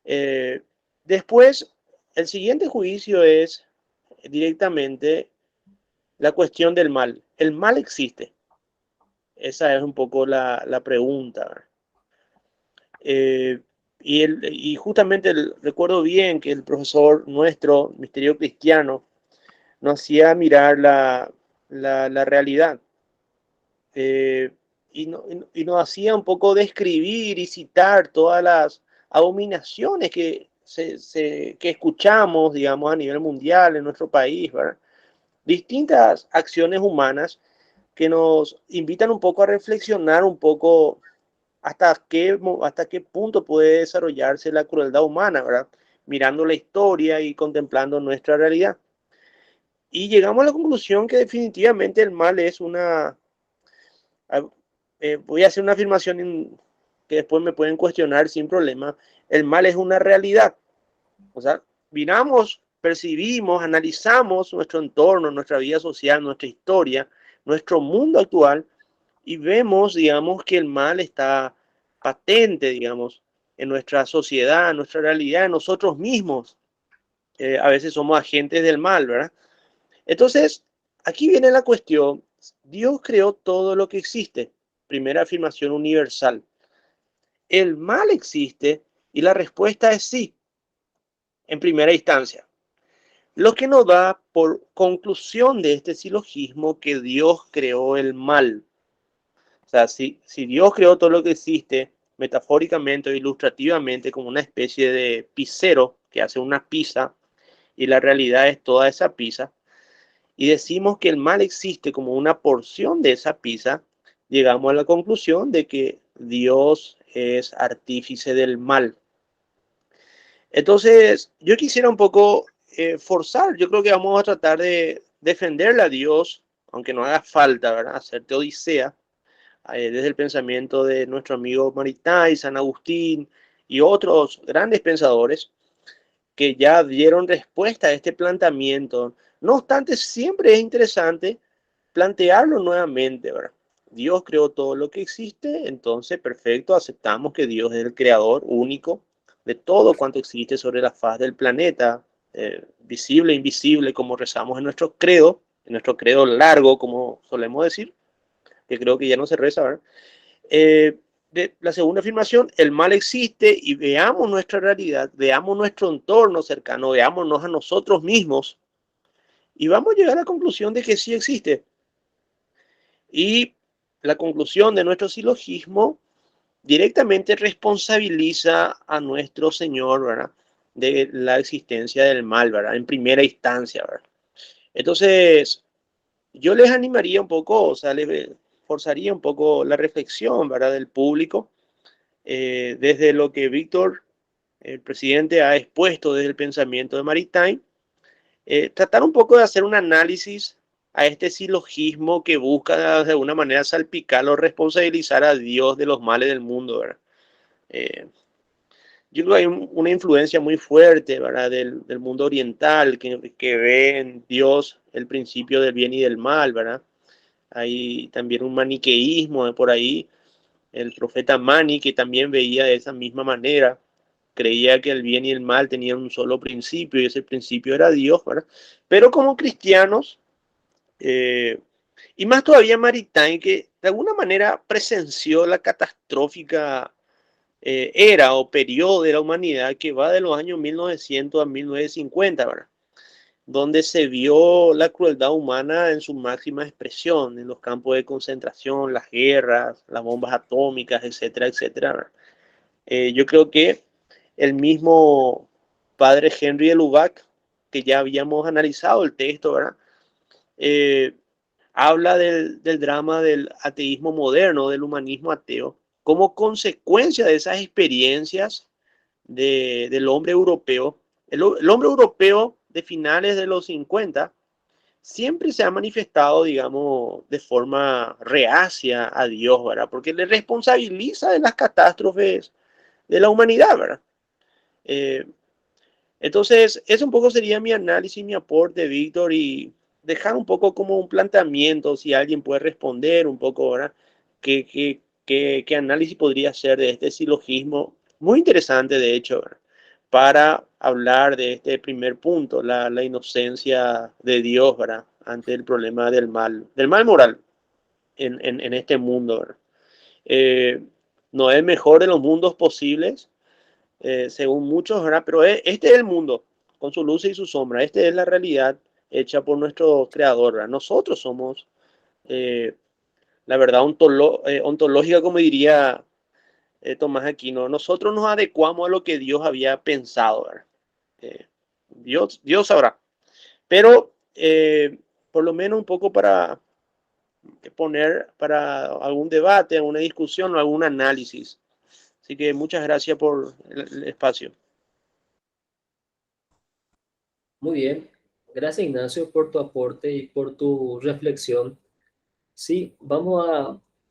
Eh, Después, el siguiente juicio es directamente la cuestión del mal. ¿El mal existe? Esa es un poco la pregunta. Eh, y justamente recuerdo bien que el profesor nuestro, Misterio Cristiano, nos hacía mirar la realidad. eh, y nos hacía un poco describir y citar todas las abominaciones que escuchamos, digamos, a nivel mundial en nuestro país, ¿verdad? Distintas acciones humanas que nos invitan un poco a reflexionar un poco hasta qué punto puede desarrollarse la crueldad humana, ¿verdad? Mirando la historia y contemplando nuestra realidad. Y llegamos a la conclusión que definitivamente el mal es una... voy a hacer una afirmación que después me pueden cuestionar sin problema. El mal es una realidad. O sea, miramos, percibimos, analizamos nuestro entorno, nuestra vida social, nuestra historia, nuestro mundo actual y vemos, digamos, que el mal está patente, digamos, en nuestra sociedad, en nuestra realidad, en nosotros mismos. A veces somos agentes del mal, ¿verdad? Entonces, aquí viene la cuestión. Dios creó todo lo que existe. Primera afirmación universal. El mal existe y la respuesta es sí, en primera instancia. Lo que nos da por conclusión de este silogismo que Dios creó el mal. O sea, si Dios creó todo lo que existe, metafóricamente o ilustrativamente, como una especie de pizzero que hace una pizza y la realidad es toda esa pizza, y decimos que el mal existe como una porción de esa pizza, llegamos a la conclusión de que Dios es artífice del mal. Entonces, yo quisiera un poco forzar, yo creo que vamos a tratar de defenderle a Dios, aunque no haga falta, ¿verdad? Hacerte odisea, desde el pensamiento de nuestro amigo Maritain, San Agustín y otros grandes pensadores que ya dieron respuesta a este planteamiento. No obstante, siempre es interesante plantearlo nuevamente, ¿verdad? Dios creó todo lo que existe, entonces perfecto, aceptamos que Dios es el creador único de todo cuanto existe sobre la faz del planeta, visible e invisible, como rezamos en nuestro credo largo, como solemos decir, que creo que ya no se reza, ¿verdad? La segunda afirmación, el mal existe y veamos nuestra realidad, veamos nuestro entorno cercano, veámonos a nosotros mismos y vamos a llegar a la conclusión de que sí existe. Y la conclusión de nuestro silogismo directamente responsabiliza a nuestro Señor, ¿verdad? De la existencia del mal, ¿verdad? En primera instancia, ¿verdad? Entonces, yo les animaría un poco, o sea, les forzaría un poco la reflexión, ¿verdad? Del público, desde lo que Víctor, el presidente, ha expuesto desde el pensamiento de Maritain, tratar un poco de hacer un análisis a este silogismo que busca de alguna manera salpicar o responsabilizar a Dios de los males del mundo, ¿verdad? Eh, yo creo que hay una influencia muy fuerte, ¿verdad? Del mundo oriental que ve en Dios el principio del bien y del mal, ¿verdad? Hay también un maniqueísmo por ahí, el profeta Mani que también veía de esa misma manera, creía que el bien y el mal tenían un solo principio y ese principio era Dios, ¿verdad? Pero como cristianos, eh, y más todavía Maritain, que de alguna manera presenció la catastrófica era o periodo de la humanidad que va de los años 1900 a 1950, ¿verdad? Donde se vio la crueldad humana en su máxima expresión, en los campos de concentración, las guerras, las bombas atómicas, etcétera, etcétera. Yo creo que el mismo padre Henry de Lubac, que ya habíamos analizado el texto, ¿verdad? habla del drama del ateísmo moderno, del humanismo ateo, como consecuencia de esas experiencias del hombre europeo. El hombre europeo de finales de los 50 siempre se ha manifestado, digamos, de forma reacia a Dios, ¿verdad? Porque le responsabiliza de las catástrofes de la humanidad, ¿verdad? Eh, entonces, eso un poco sería mi análisis, mi aporte, Víctor, y dejar un poco como un planteamiento, si alguien puede responder un poco, ¿verdad? ¿Qué análisis podría hacer de este silogismo? Muy interesante, de hecho, ¿verdad? Para hablar de este primer punto, la inocencia de Dios, ¿verdad? Ante el problema del mal moral en este mundo, ¿verdad? Eh, no es el mejor de los mundos posibles, según muchos, ¿verdad? Pero este es el mundo, con su luz y su sombra. Esta es la realidad hecha por nuestro creador, ¿verdad? Nosotros somos eh, la verdad ontológica, como diría Tomás Aquino. Nosotros nos adecuamos a lo que Dios había pensado, ¿verdad? Dios sabrá. Pero por lo menos un poco para poner para algún debate, alguna discusión o algún análisis. Así que muchas gracias por el espacio. Muy bien. Gracias, Ignacio, por tu aporte y por tu reflexión. Sí, vamos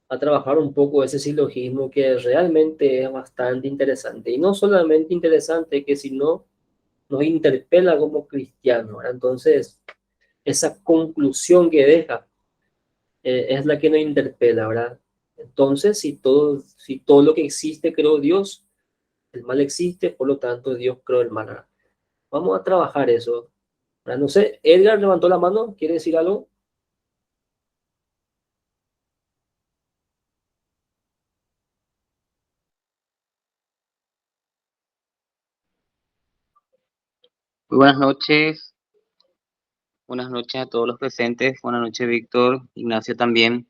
a trabajar un poco ese silogismo que realmente es bastante interesante. Y no solamente interesante, que sino nos interpela como cristianos, ¿verdad? Entonces, esa conclusión que deja es la que nos interpela, ¿verdad? Entonces, si todo lo que existe creó Dios, el mal existe, por lo tanto Dios creó el mal, ¿verdad? Vamos a trabajar eso, ¿verdad? No sé, Edgar levantó la mano, ¿quiere decir algo? Muy buenas noches a todos los presentes, buenas noches Víctor, Ignacio también.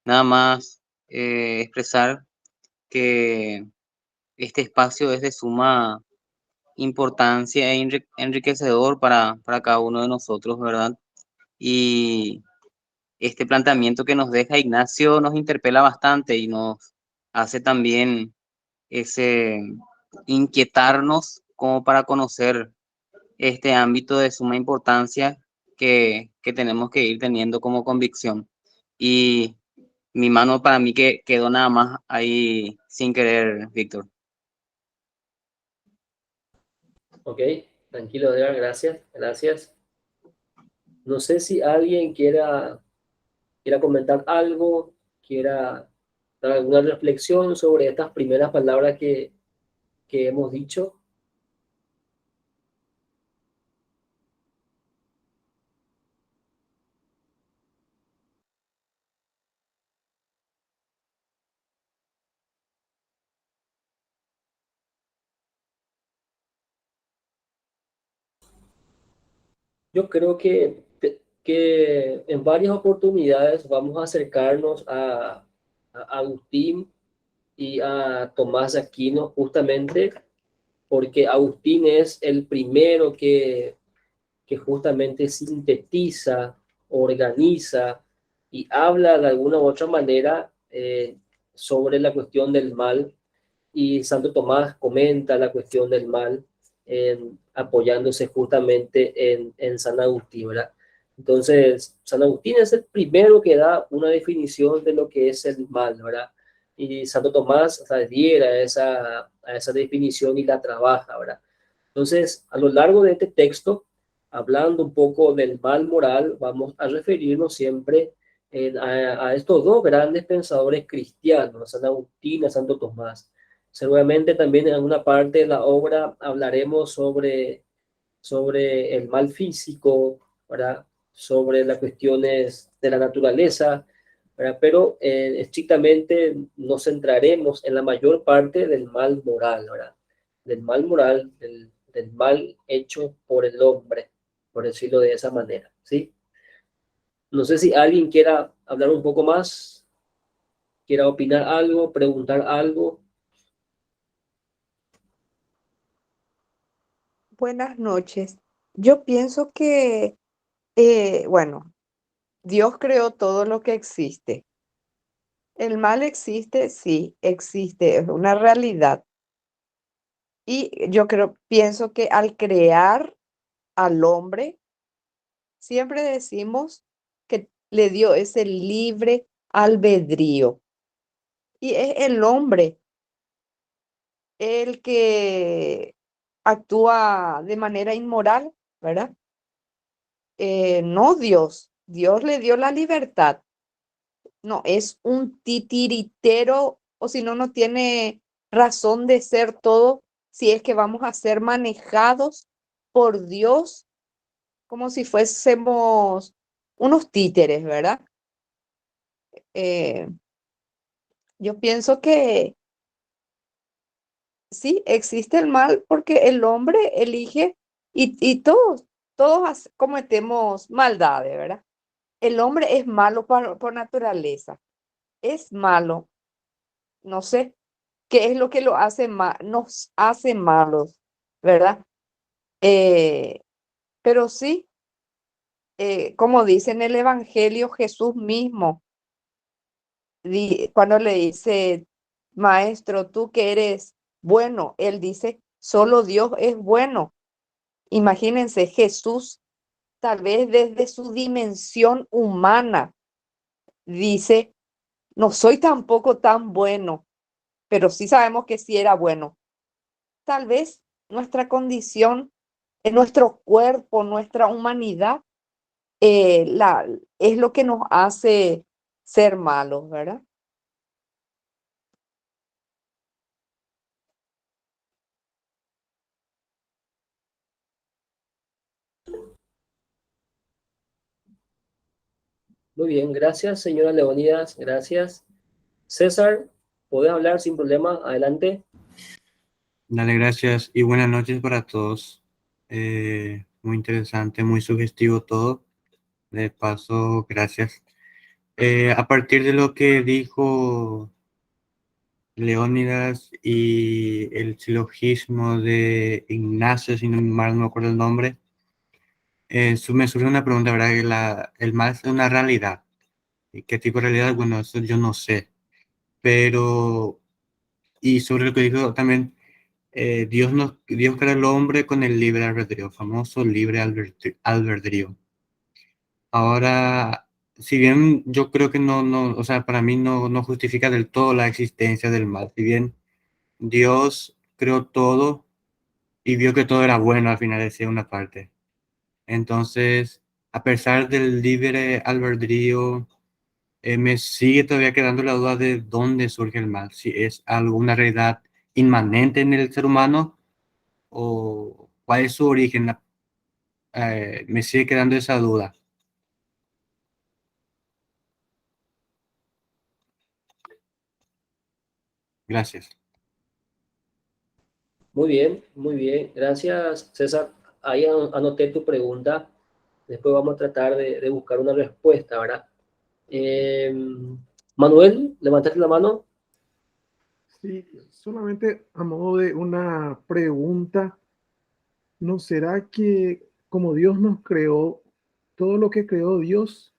Nada más expresar que este espacio es de suma importancia e enriquecedor para cada uno de nosotros, ¿verdad? Y este planteamiento que nos deja Ignacio nos interpela bastante y nos hace también ese inquietarnos como para conocer este ámbito de suma importancia que tenemos que ir teniendo como convicción. Y mi mano para mí que quedó nada más ahí sin querer, Víctor. Ok, tranquilo, Edgar, gracias, gracias. No sé si alguien quiera comentar algo, quiera dar alguna reflexión sobre estas primeras palabras que hemos dicho. Yo creo que en varias oportunidades vamos a acercarnos a Agustín y a Tomás de Aquino justamente porque Agustín es el primero que justamente sintetiza, organiza y habla de alguna u otra manera sobre la cuestión del mal y Santo Tomás comenta la cuestión del mal apoyándose justamente en San Agustín, ¿verdad? Entonces, San Agustín es el primero que da una definición de lo que es el mal, ¿verdad? Y Santo Tomás adhiere a esa definición y la trabaja, ¿verdad? Entonces, a lo largo de este texto, hablando un poco del mal moral, vamos a referirnos siempre a estos dos grandes pensadores cristianos, a San Agustín y a Santo Tomás. Seguramente también en alguna parte de la obra hablaremos sobre el mal físico, ¿verdad? Sobre las cuestiones de la naturaleza, ¿verdad? Pero estrictamente nos centraremos en la mayor parte del mal moral, ¿verdad? Del mal moral, del mal hecho por el hombre, por decirlo de esa manera, ¿sí? No sé si alguien quiera hablar un poco más, quiera opinar algo, preguntar algo. Buenas noches. Yo pienso que, bueno, Dios creó todo lo que existe. ¿El mal existe? Sí, existe, es una realidad. Y yo pienso que al crear al hombre, siempre decimos que le dio ese libre albedrío. Y es el hombre el que actúa de manera inmoral, ¿verdad? No Dios. Dios le dio la libertad. No, es un titiritero, o si no, no tiene razón de ser todo, si es que vamos a ser manejados por Dios como si fuésemos unos títeres, ¿verdad? Eh, yo pienso que sí, existe el mal porque el hombre elige y todos cometemos maldades, ¿verdad? El hombre es malo por naturaleza, es malo, no sé qué es lo que lo hace nos hace malos, ¿verdad? Eh, pero sí, como dice en el Evangelio Jesús mismo, cuando le dice, maestro, tú que eres bueno, él dice, solo Dios es bueno. Imagínense, Jesús, tal vez desde su dimensión humana, dice, no soy tampoco tan bueno, pero sí sabemos que sí era bueno. Tal vez nuestra condición, en nuestro cuerpo, nuestra humanidad, es lo que nos hace ser malos, ¿verdad? Muy bien, gracias, señora Leonidas, gracias. César, ¿podés hablar sin problema? Adelante. Dale, gracias y buenas noches para todos. Muy interesante, muy sugestivo todo. De paso, gracias. A partir de lo que dijo Leónidas y el silogismo de Ignacio, si no mal no me acuerdo el nombre, me surge una pregunta, ¿verdad? El mal es una realidad. ¿Y qué tipo de realidad? Bueno, eso yo no sé. Pero, y sobre lo que dijo también, Dios creó al hombre con el libre albedrío, famoso libre albedrío. Ahora, si bien yo creo que o sea, para mí no justifica del todo la existencia del mal. Si bien Dios creó todo y vio que todo era bueno al final, decía una parte. Entonces, a pesar del libre albedrío, me sigue todavía quedando la duda de dónde surge el mal, si es alguna realidad inmanente en el ser humano o cuál es su origen. Me sigue quedando esa duda. Gracias. Muy bien, gracias, César. Ahí anoté tu pregunta. Después vamos a tratar de buscar una respuesta, ¿verdad? Manuel, levantaste la mano. Sí, solamente a modo de una pregunta, ¿no será que como Dios nos creó, todo lo que creó Dios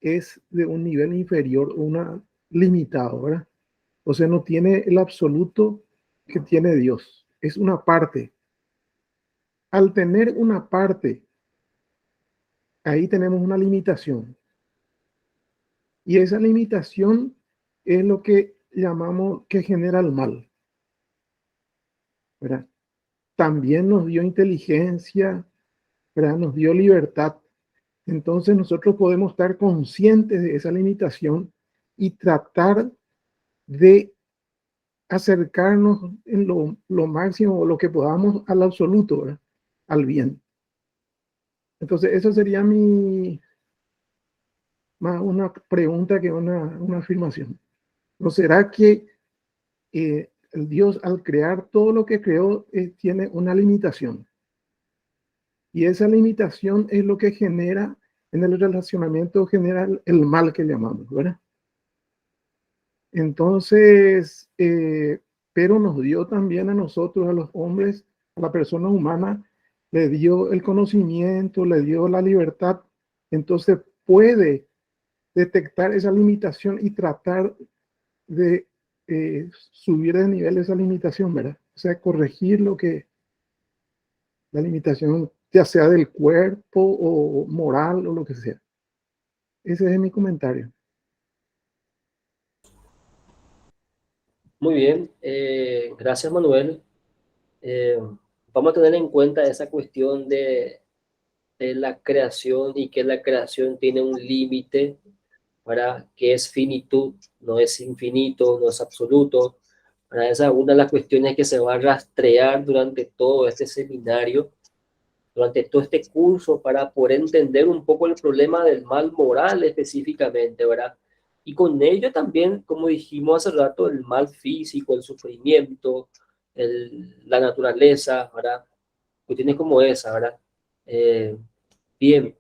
es de un nivel inferior, una limitado, ¿verdad? O sea, no tiene el absoluto que tiene Dios, es una parte. Al tener una parte, ahí tenemos una limitación. Y esa limitación es lo que llamamos que genera el mal, ¿verdad? También nos dio inteligencia, ¿verdad? Nos dio libertad. Entonces nosotros podemos estar conscientes de esa limitación y tratar de acercarnos en lo máximo o lo que podamos al absoluto, ¿verdad? Al bien. Entonces esa sería más una pregunta que una afirmación. ¿No será que el Dios al crear todo lo que creó tiene una limitación? Y esa limitación es lo que genera en el relacionamiento general el mal que llamamos, ¿verdad? Entonces, pero nos dio también a nosotros, a los hombres, a la persona humana, le dio el conocimiento, le dio la libertad. Entonces puede detectar esa limitación y tratar de subir de nivel esa limitación, ¿verdad? O sea, corregir la limitación, ya sea del cuerpo o moral o lo que sea. Ese es mi comentario. Muy bien, gracias Manuel. Vamos a tener en cuenta esa cuestión de la creación y que la creación tiene un límite, para que es finitud, no es infinito, no es absoluto. Para esa es una de las cuestiones que se va a rastrear durante todo este seminario, durante todo este curso, para poder entender un poco el problema del mal moral específicamente, ¿verdad? Y con ello también, como dijimos hace rato, el mal físico, el sufrimiento, la naturaleza, ¿verdad? Cuestiones como esa, ¿verdad? Eh, bien,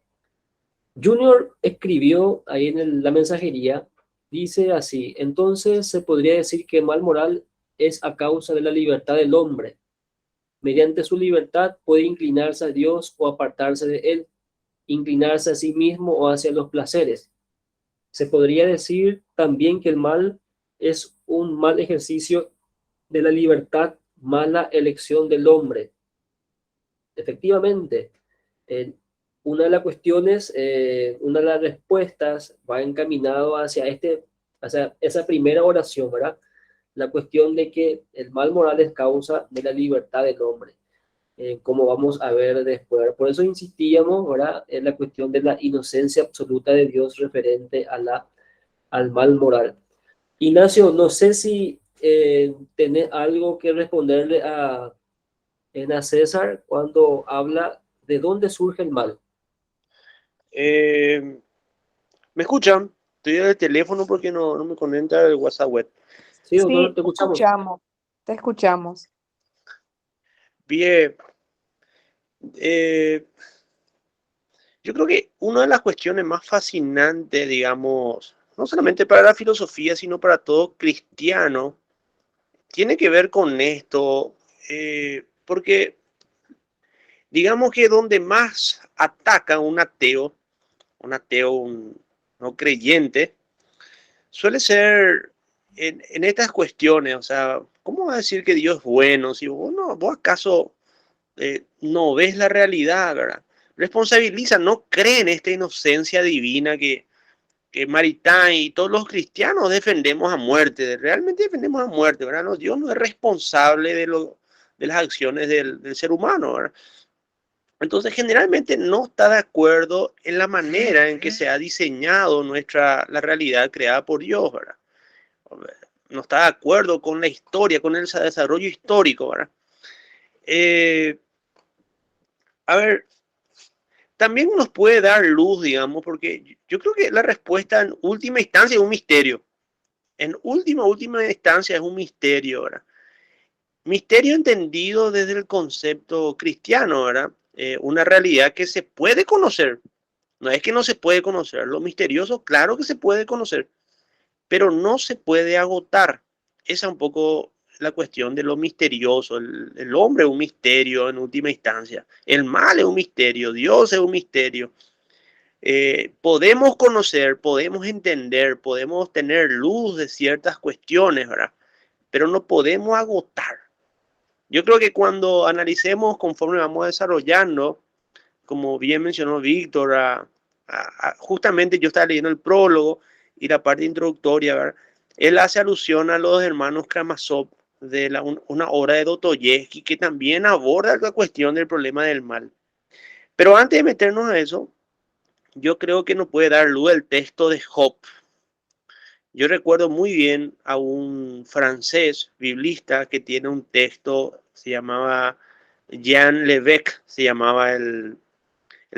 Junior escribió ahí en la mensajería, dice así: entonces se podría decir que mal moral es a causa de la libertad del hombre. Mediante su libertad puede inclinarse a Dios o apartarse de él, inclinarse a sí mismo o hacia los placeres. Se podría decir también que el mal es un mal ejercicio de la libertad, mala elección del hombre. Efectivamente, eh, una de las cuestiones, una de las respuestas va encaminado hacia esa primera oración, ¿verdad? La cuestión de que el mal moral es causa de la libertad del hombre, como vamos a ver después. Por eso insistíamos, ¿verdad?, en la cuestión de la inocencia absoluta de Dios referente al mal moral. Ignacio, no sé si tenés algo que responderle a César cuando habla de dónde surge el mal. ¿Me escuchan? Estoy en el teléfono porque no me conecta el WhatsApp web. Sí, doctor, Sí, te escuchamos. te escuchamos. Bien. Yo creo que una de las cuestiones más fascinantes, digamos, no solamente para la filosofía, sino para todo cristiano, tiene que ver con esto, porque digamos que donde más ataca un ateo, un no creyente, suele ser en estas cuestiones. O sea, ¿cómo va a decir que Dios es bueno si vos acaso no ves la realidad, ¿verdad? Responsabiliza, no cree en esta inocencia divina que Maritain y todos los cristianos defendemos a muerte, realmente defendemos a muerte, ¿verdad? No, Dios no es responsable de las acciones del ser humano, ¿verdad? Entonces, generalmente no está de acuerdo en la manera en que se ha diseñado la realidad creada por Dios, ¿verdad? No está de acuerdo con la historia, con el desarrollo histórico, ¿verdad? A ver, también nos puede dar luz, digamos, porque yo creo que la respuesta en última instancia es un misterio. En última instancia es un misterio, ¿verdad? Misterio entendido desde el concepto cristiano, ¿verdad? Una realidad que se puede conocer. No es que no se puede conocer. Lo misterioso, claro que se puede conocer, pero no se puede agotar. Esa es un poco la cuestión de lo misterioso. El hombre es un misterio en última instancia. El mal es un misterio. Dios es un misterio. Podemos conocer, podemos entender, podemos tener luz de ciertas cuestiones, ¿verdad? Pero no podemos agotar. Yo creo que cuando analicemos conforme vamos desarrollando, como bien mencionó Víctor, justamente yo estaba leyendo el prólogo y la parte introductoria, ¿verdad? Él hace alusión a los hermanos Karamazov de una obra de Dostoyevsky que también aborda la cuestión del problema del mal. Pero antes de meternos a eso, yo creo que nos puede dar luz el texto de Job. Yo recuerdo muy bien a un francés biblista que tiene un texto, se llamaba Jean Lévesque, se llamaba el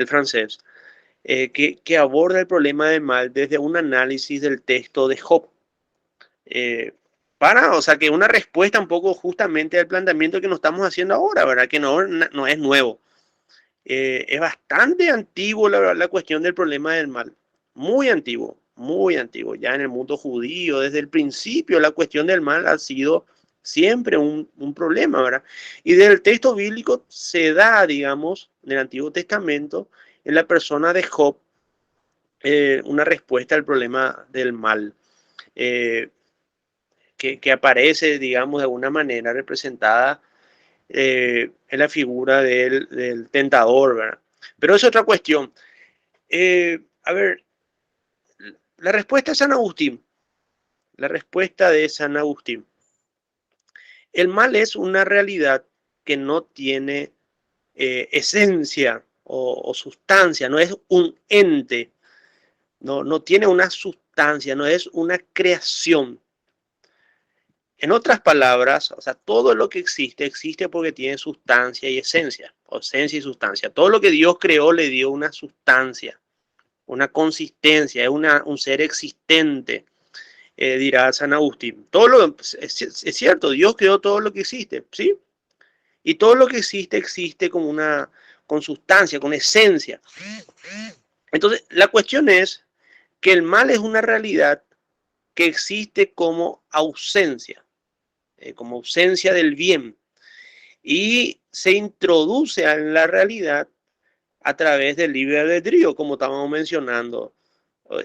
francés, que aborda el problema del mal desde un análisis del texto de Job. O sea, que una respuesta un poco justamente al planteamiento que nos estamos haciendo ahora, ¿verdad? Que no es nuevo. Es bastante antiguo la cuestión del problema del mal. Muy antiguo, muy antiguo. Ya en el mundo judío, desde el principio, la cuestión del mal ha sido siempre un problema, ¿verdad? Y desde el texto bíblico se da, digamos, en el Antiguo Testamento, en la persona de Job, una respuesta al problema del mal, que aparece, digamos, de alguna manera representada en la figura del tentador, ¿verdad? Pero es otra cuestión. A ver, la respuesta de San Agustín, la respuesta de San Agustín. El mal es una realidad que no tiene esencia o sustancia, no es un ente, no tiene una sustancia, no es una creación. En otras palabras, o sea, todo lo que existe, existe porque tiene sustancia y esencia, o esencia y sustancia. Todo lo que Dios creó le dio una sustancia, una consistencia, es un ser existente, dirá San Agustín. Es cierto, Dios creó todo lo que existe, ¿sí? Y todo lo que existe, existe con sustancia, con esencia. Entonces, la cuestión es que el mal es una realidad que existe como ausencia del bien, y se introduce en la realidad a través del libre albedrío, como estábamos mencionando. O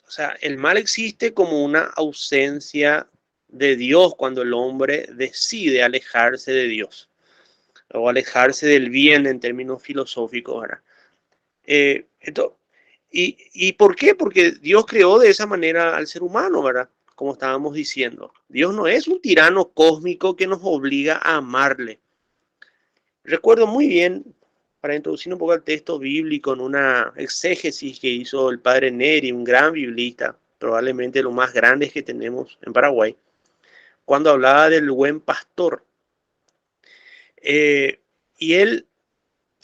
sea, el mal existe como una ausencia de Dios cuando el hombre decide alejarse de Dios o alejarse del bien en términos filosóficos, ¿verdad? Esto, ¿Y por qué? Porque Dios creó de esa manera al ser humano, ¿verdad? Como estábamos diciendo. Dios no es un tirano cósmico que nos obliga a amarle. Recuerdo muy bien, para introducir un poco al texto bíblico, en una exégesis que hizo el padre Neri, un gran biblista, probablemente lo más grande que tenemos en Paraguay, cuando hablaba del buen pastor. Y él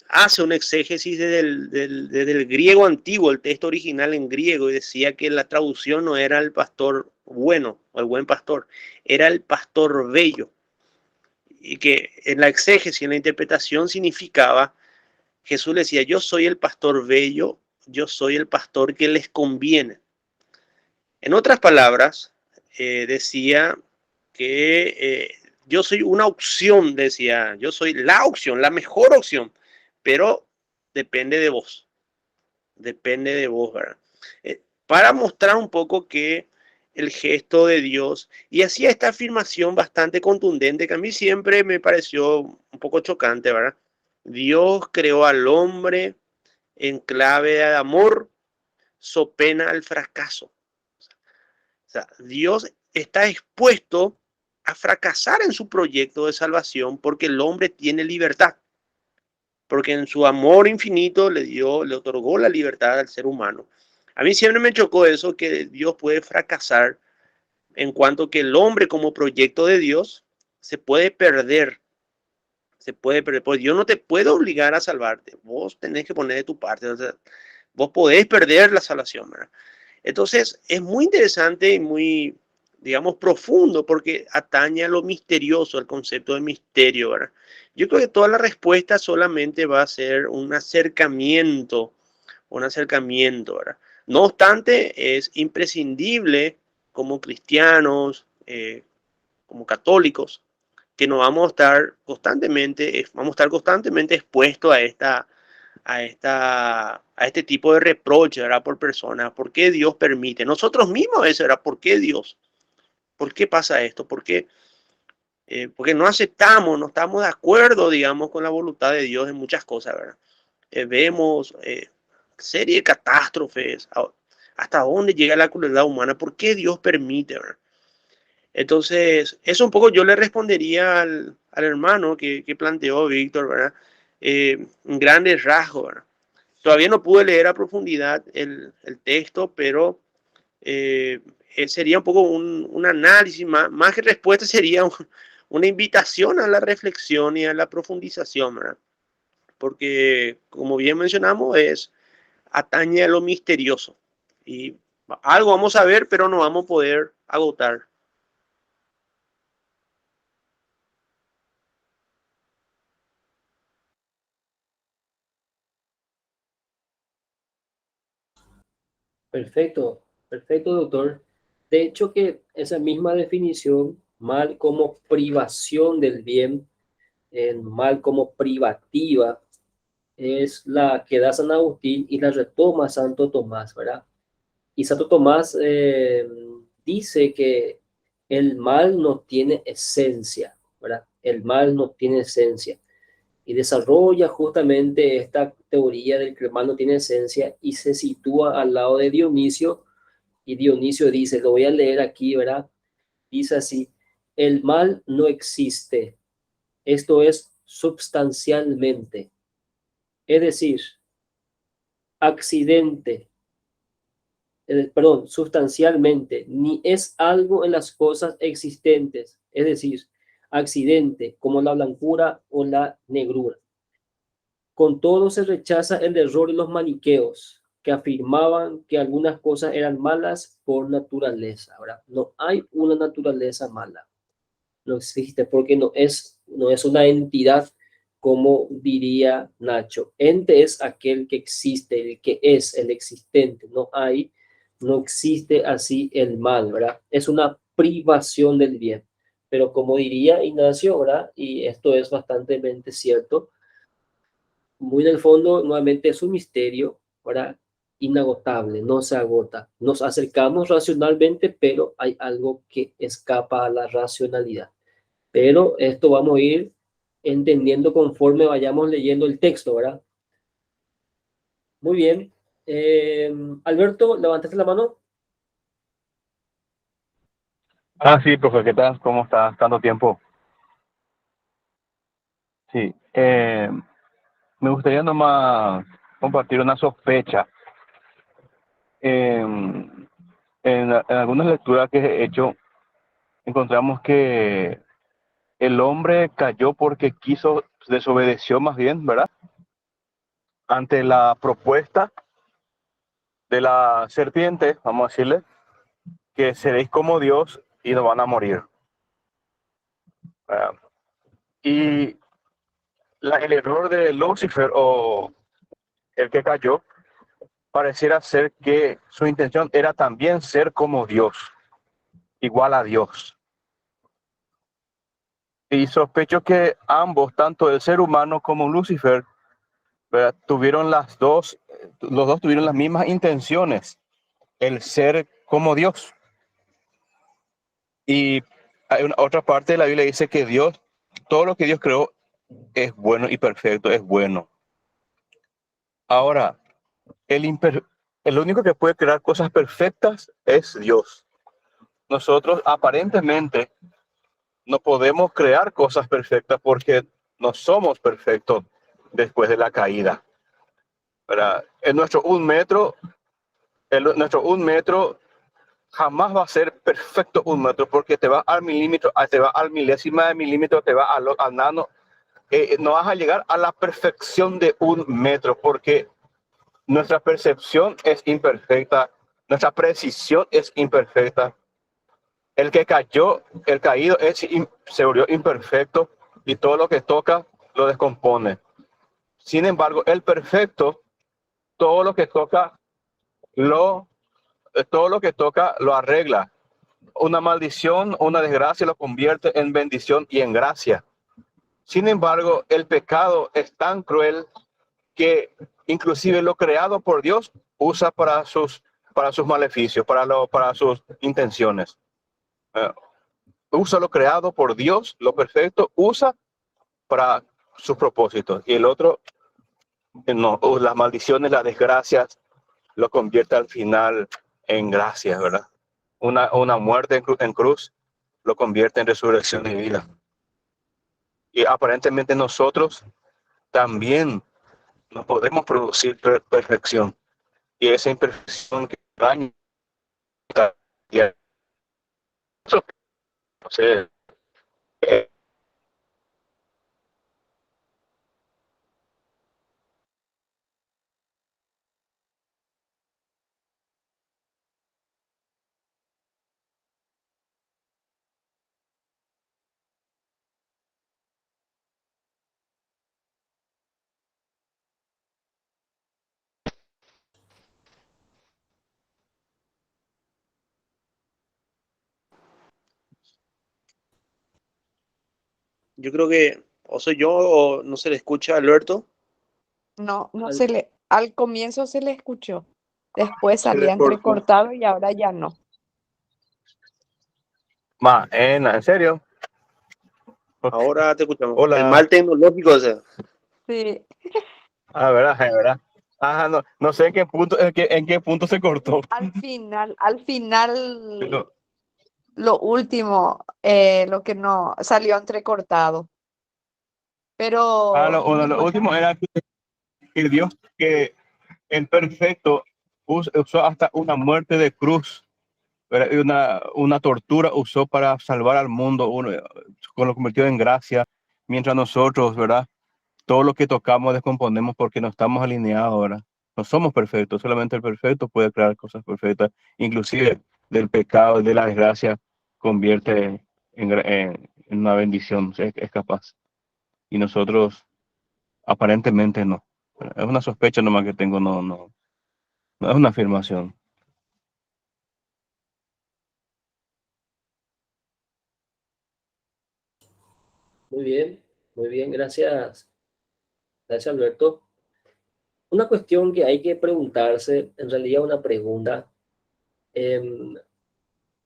hace una exégesis desde el griego antiguo, el texto original en griego, y decía que la traducción no era el pastor bueno o el buen pastor, era el pastor bello. Y que en la exégesis, en la interpretación, significaba, Jesús le decía, yo soy el pastor bello, yo soy el pastor que les conviene. En otras palabras, decía que yo soy una opción, decía, yo soy la opción, la mejor opción, pero depende de vos, ¿verdad? Para mostrar un poco que el gesto de Dios, y hacía esta afirmación bastante contundente que a mí siempre me pareció un poco chocante, ¿verdad? Dios creó al hombre en clave de amor, so pena al fracaso. O sea, Dios está expuesto a fracasar en su proyecto de salvación porque el hombre tiene libertad, porque en su amor infinito le otorgó la libertad al ser humano. A mí siempre me chocó eso, que Dios puede fracasar en cuanto que el hombre como proyecto de Dios se puede perder, porque Dios no te puede obligar a salvarte, vos tenés que poner de tu parte, o sea, vos podés perder la salvación, ¿verdad? Entonces, es muy interesante y muy, digamos, profundo porque atañe a lo misterioso, al concepto de misterio, ¿verdad? Yo creo que toda la respuesta solamente va a ser un acercamiento, ¿verdad? No obstante, es imprescindible como cristianos, como católicos, que no vamos a estar constantemente expuestos a este tipo de reproche, ¿verdad? Por personas. ¿Por qué Dios permite? Nosotros mismos eso era, ¿por qué Dios? ¿Por qué pasa esto? ¿Por qué? Porque no aceptamos, no estamos de acuerdo, digamos, con la voluntad de Dios en muchas cosas, ¿verdad? Vemos serie de catástrofes, hasta dónde llega la crueldad humana, ¿por qué Dios permite, ¿verdad? Entonces, eso un poco yo le respondería al hermano que planteó Víctor, ¿verdad? En grandes rasgos, ¿verdad? Todavía no pude leer a profundidad el texto, pero sería un poco un análisis, más que respuesta sería una invitación a la reflexión y a la profundización, ¿verdad? Porque, como bien mencionamos, atañe a lo misterioso. Y algo vamos a ver, pero no vamos a poder agotar. Perfecto, perfecto, doctor. De hecho, que esa misma definición, mal como privación del bien, en mal como privativa, es la que da San Agustín y la retoma Santo Tomás, ¿verdad? Y Santo Tomás dice que el mal no tiene esencia, ¿verdad? El mal no tiene esencia. Y desarrolla justamente esta teoría del que el mal no tiene esencia y se sitúa al lado de Dionisio. Y Dionisio dice, lo voy a leer aquí, ¿verdad? Dice así, el mal no existe, esto es substancialmente, es decir, accidente, perdón, sustancialmente, ni es algo en las cosas existentes, es decir, accidente, como la blancura o la negrura. Con todo se rechaza el error de los maniqueos, que afirmaban que algunas cosas eran malas por naturaleza. Ahora, no hay una naturaleza mala, no existe, porque no es una entidad como diría Nacho. Ente es aquel que existe, el que es, el existente. No existe así el mal, ¿verdad? Es una privación del bien. Pero como diría Ignacio, ¿verdad? Y esto es bastante cierto, muy en el fondo, nuevamente es un misterio, ¿verdad? Inagotable, no se agota. Nos acercamos racionalmente, pero hay algo que escapa a la racionalidad. Pero esto vamos a ir entendiendo conforme vayamos leyendo el texto, ¿verdad? Muy bien. Alberto, levantaste la mano. Sí, profe, ¿qué tal? ¿Cómo estás? Tanto tiempo. Sí, me gustaría nomás compartir una sospecha. En algunas lecturas que he hecho, encontramos que el hombre cayó porque desobedeció más bien, ¿verdad? Ante la propuesta de la serpiente, vamos a decirle, que seréis como Dios y no van a morir, ¿verdad? Y el error de Lucifer o el que cayó pareciera ser que su intención era también ser como Dios, igual a Dios. Y sospecho que ambos, tanto el ser humano como Lucifer, ¿verdad?, los dos tuvieron las mismas intenciones, el ser como Dios. Y hay otra parte de la Biblia dice que Dios, todo lo que Dios creó es bueno y perfecto, es bueno. Ahora, el único que puede crear cosas perfectas es Dios. Nosotros aparentemente no podemos crear cosas perfectas porque no somos perfectos después de la caída, ¿verdad? Nuestro 1 metro jamás va a ser perfecto 1 metro porque te va al milímetro, te va al milésima de milímetro, te va al nano. No vas a llegar a la perfección de 1 metro porque nuestra percepción es imperfecta, nuestra precisión es imperfecta. El caído se volvió imperfecto y todo lo que toca lo descompone. Sin embargo, el perfecto, todo lo que toca lo arregla. Una maldición, una desgracia lo convierte en bendición y en gracia. Sin embargo, el pecado es tan cruel que inclusive lo creado por Dios usa para sus maleficios, para sus intenciones. Usa lo creado por Dios, lo perfecto, usa para sus propósitos. Y el otro, no, las maldiciones, las desgracias, lo convierte al final en gracias, ¿verdad? Una muerte en cruz lo convierte en resurrección y vida. Y aparentemente nosotros también no podemos producir perfección. Y esa imperfección que daña, no sé, Yo creo que o soy yo o no se le escucha a Alberto. No, Al- al comienzo se le escuchó. Después Se salía le cortó. entrecortado y ahora ya no. ¿En serio? Ahora te escuchamos. El Hola. mal tecnológico, o sea. Sí. ¿Verdad? Ajá, no sé en qué punto se cortó. Al final, Pero, lo último, lo que no salió entrecortado. Pero lo último era que Dios, que el perfecto usó hasta una muerte de cruz, ¿verdad? Y una tortura usó para salvar al mundo, lo convirtió en gracia, mientras nosotros, ¿verdad? Todo lo que tocamos descomponemos porque no estamos alineados, ¿verdad? No somos perfectos, solamente el perfecto puede crear cosas perfectas, inclusive del pecado, de la desgracia, convierte en una bendición, es capaz. Y nosotros aparentemente no. Es una sospecha nomás que tengo, no es una afirmación. muy bien, gracias, gracias Alberto. Una cuestión que hay que preguntarse, en realidad una pregunta. em,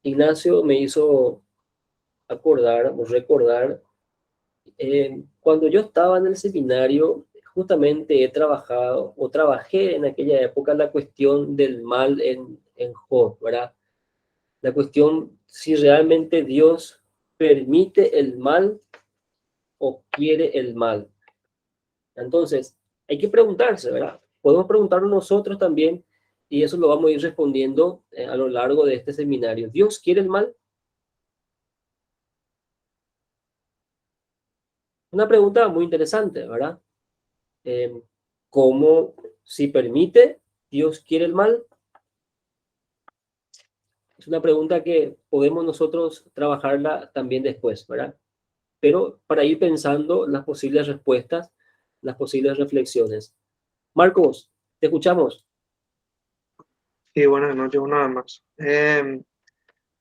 Ignacio me hizo acordar o recordar, cuando yo estaba en el seminario, justamente he trabajado o trabajé en aquella época la cuestión del mal en Job, ¿verdad? La cuestión si realmente Dios permite el mal o quiere el mal. Entonces, hay que preguntarse, ¿verdad? Podemos preguntarnos nosotros también y eso lo vamos a ir respondiendo a lo largo de este seminario. ¿Dios quiere el mal? Una pregunta muy interesante, ¿verdad? Eh, ¿Cómo, si permite, Dios quiere el mal? Es una pregunta que podemos nosotros trabajarla también después, ¿verdad? Pero para ir pensando las posibles respuestas, las posibles reflexiones. Marcos, te escuchamos. Sí, buenas noches, una vez más.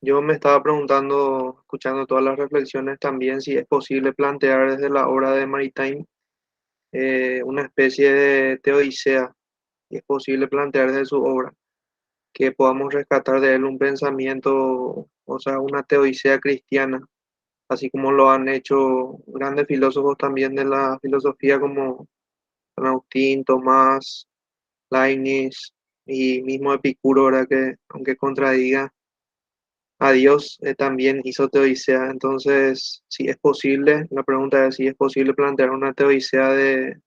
Yo me estaba preguntando, escuchando todas las reflexiones también, si es posible plantear desde la obra de Maritain una especie de teodicea, si es posible plantear desde su obra, que podamos rescatar de él un pensamiento, o sea, una teodicea cristiana, así como lo han hecho grandes filósofos también de la filosofía como San Agustín, Tomás, Leibniz y mismo Epicuro, ¿verdad? Que aunque contradiga a Dios, también hizo teodicea. Entonces, si es posible, la pregunta es si es posible plantear una teodicea de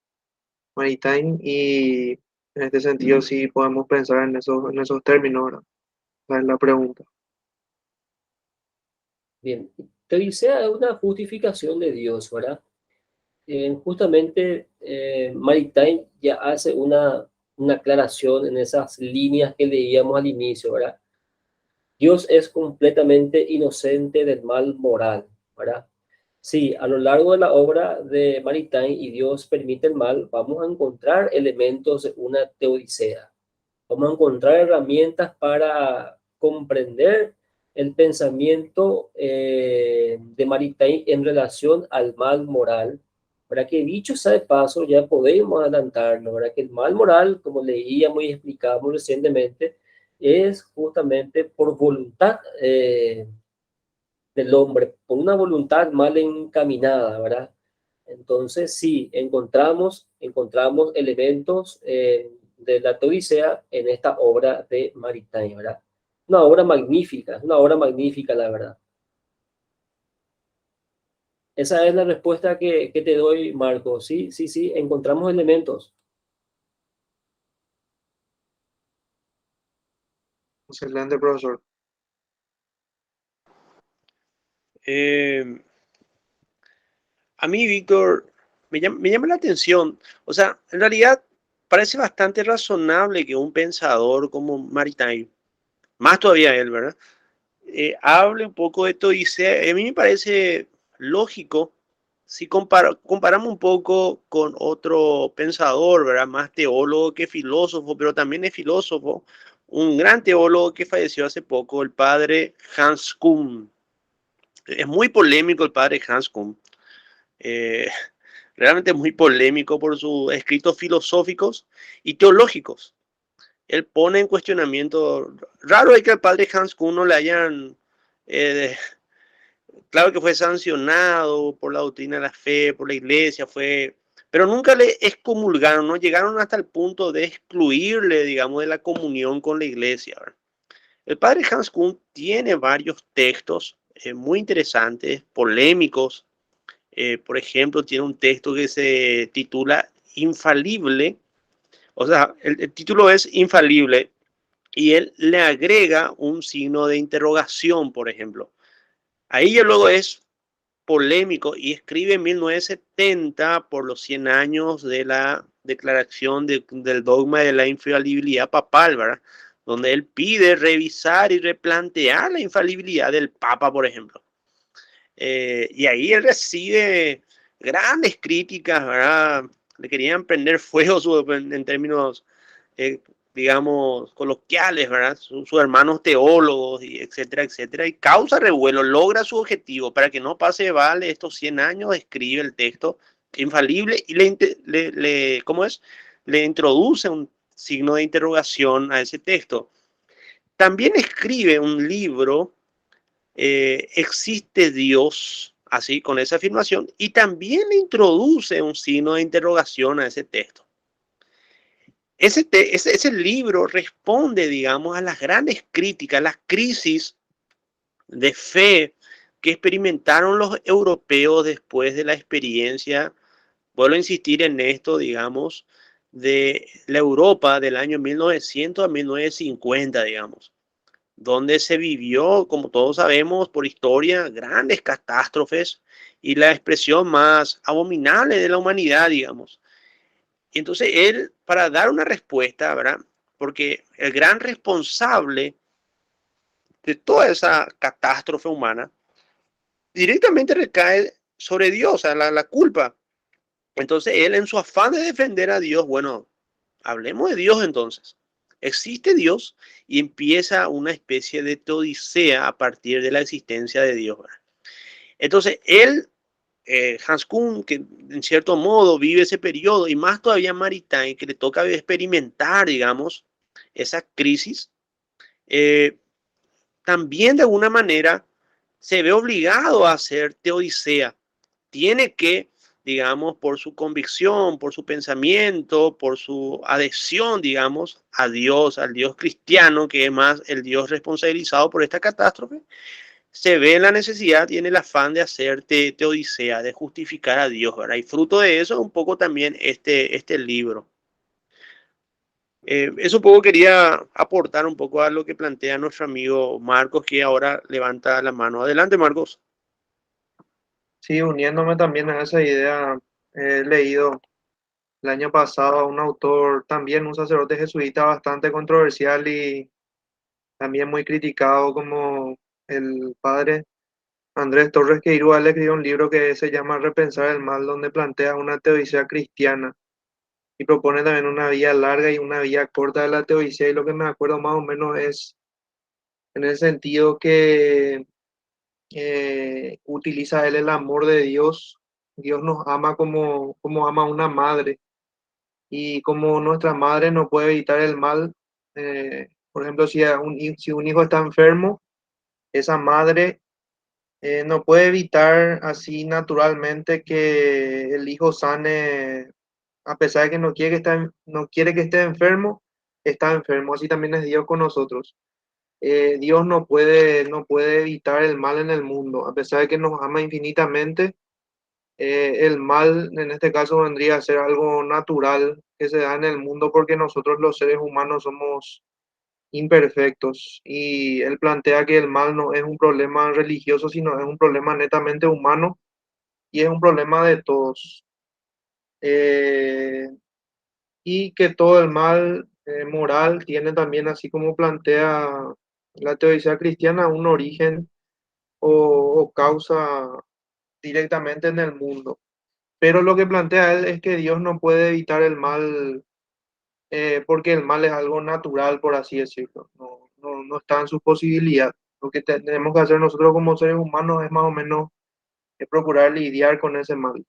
Maritain y en este sentido si podemos pensar en esos términos, ¿verdad? Esa es la pregunta. Bien, teodicea es una justificación de Dios, ¿verdad? Justamente Maritain ya hace una aclaración en esas líneas que leíamos al inicio, ¿verdad? Dios es completamente inocente del mal moral, ¿verdad? Sí, a lo largo de la obra de Maritain y Dios permite el mal, vamos a encontrar elementos de una teodicea. Vamos a encontrar herramientas para comprender el pensamiento de Maritain en relación al mal moral. Para que dicho sea de paso, ya podemos adelantarnos, ¿verdad? Que el mal moral, como leíamos y explicamos recientemente, es justamente por voluntad del hombre, por una voluntad mal encaminada, ¿verdad? Entonces, sí, encontramos elementos de la Odisea en esta obra de Maritain, ¿verdad? Una obra magnífica, la verdad. Esa es la respuesta que te doy, Marco. Sí, sí, sí, encontramos elementos. Excelente, profesor. A mí, Víctor, me llama la atención. O sea, en realidad parece bastante razonable que un pensador como Maritain, más todavía él, ¿verdad? Hable un poco de esto y a mí me parece lógico si comparamos un poco con otro pensador, ¿verdad? Más teólogo que filósofo, pero también es filósofo, un gran teólogo que falleció hace poco, el padre Hans Kuhn. Es muy polémico el padre Hans Kuhn. Eh, Realmente muy polémico por sus escritos filosóficos y teológicos. él pone en cuestionamiento, raro es que al padre Hans Kuhn no le hayan, claro que fue sancionado por la doctrina de la fe, por la iglesia, pero nunca le excomulgaron, no llegaron hasta el punto de excluirle, digamos, de la comunión con la iglesia, ¿verdad? El padre Hans Kuhn tiene varios textos muy interesantes, polémicos. Por ejemplo, tiene un texto que se titula Infalible, o sea, el título es Infalible, y él le agrega un signo de interrogación, por ejemplo. Ahí ya luego es polémico y escribe en 1970 por los 100 años de la declaración del dogma de la infalibilidad papal, ¿verdad? Donde él pide revisar y replantear la infalibilidad del Papa, por ejemplo. Y ahí él recibe grandes críticas, ¿verdad? Le querían prender fuego en términos, eh, digamos, coloquiales, ¿verdad? Sus hermanos teólogos, y etcétera, etcétera. Y causa revuelo, logra su objetivo. Para que no pase vale estos 100 años, escribe el texto infalible y ¿cómo es? Le introduce un signo de interrogación a ese texto. También escribe un libro, existe Dios, así con esa afirmación, y también introduce un signo de interrogación a ese texto. Ese libro responde, digamos, a las grandes críticas, las crisis de fe que experimentaron los europeos después de la experiencia, vuelvo a insistir en esto, digamos, de la Europa del año 1900 a 1950, digamos, donde se vivió, como todos sabemos por historia, grandes catástrofes y la expresión más abominable de la humanidad, digamos. Y entonces él, para dar una respuesta, ¿verdad? Porque el gran responsable de toda esa catástrofe humana directamente recae sobre Dios, o sea, la culpa. Entonces él, en su afán de defender a Dios, bueno, hablemos de Dios entonces. Existe Dios y empieza una especie de teodicea a partir de la existencia de Dios, ¿verdad? Entonces él, Hans Kuhn, que en cierto modo vive ese periodo, y más todavía Maritain, que le toca experimentar, digamos, esa crisis, también de alguna manera se ve obligado a hacer teodicea. Tiene que, digamos, por su convicción, por su pensamiento, por su adhesión, digamos, a Dios, al Dios cristiano, que es más el Dios responsabilizado por esta catástrofe, se ve la necesidad, tiene el afán de hacer teodicea, de justificar a Dios, ¿verdad? Y fruto de eso un poco también este libro. Eso un poco quería aportar un poco a lo que plantea nuestro amigo Marcos, que ahora levanta la mano. Adelante, Marcos. Sí, uniéndome también a esa idea, he leído el año pasado a un autor, también un sacerdote jesuita bastante controversial y también muy criticado, como el padre Andrés Torres Queiroz. Le escribió un libro que se llama Repensar el mal, donde plantea una teodicea cristiana y propone también una vía larga y una vía corta de la teodicea. Y lo que me acuerdo más o menos es en el sentido que utiliza él el amor de Dios. Dios nos ama como ama una madre, y como nuestra madre no puede evitar el mal. Por ejemplo, si un hijo está enfermo, esa madre no puede evitar así naturalmente que el hijo sane, a pesar de que no quiere que esté enfermo, está enfermo. Así también es Dios con nosotros. Dios no puede evitar el mal en el mundo, a pesar de que nos ama infinitamente. El mal en este caso vendría a ser algo natural que se da en el mundo, porque nosotros los seres humanos somos imperfectos, y él plantea que el mal no es un problema religioso, sino es un problema netamente humano y es un problema de todos. Eh, y que todo el mal moral tiene también, así como plantea la teoría cristiana, un origen o causa directamente en el mundo. Pero lo que plantea él es que Dios no puede evitar el mal, porque el mal es algo natural, por así decirlo. No está en su posibilidad. Lo que tenemos que hacer nosotros como seres humanos es más o menos procurar lidiar con ese mal.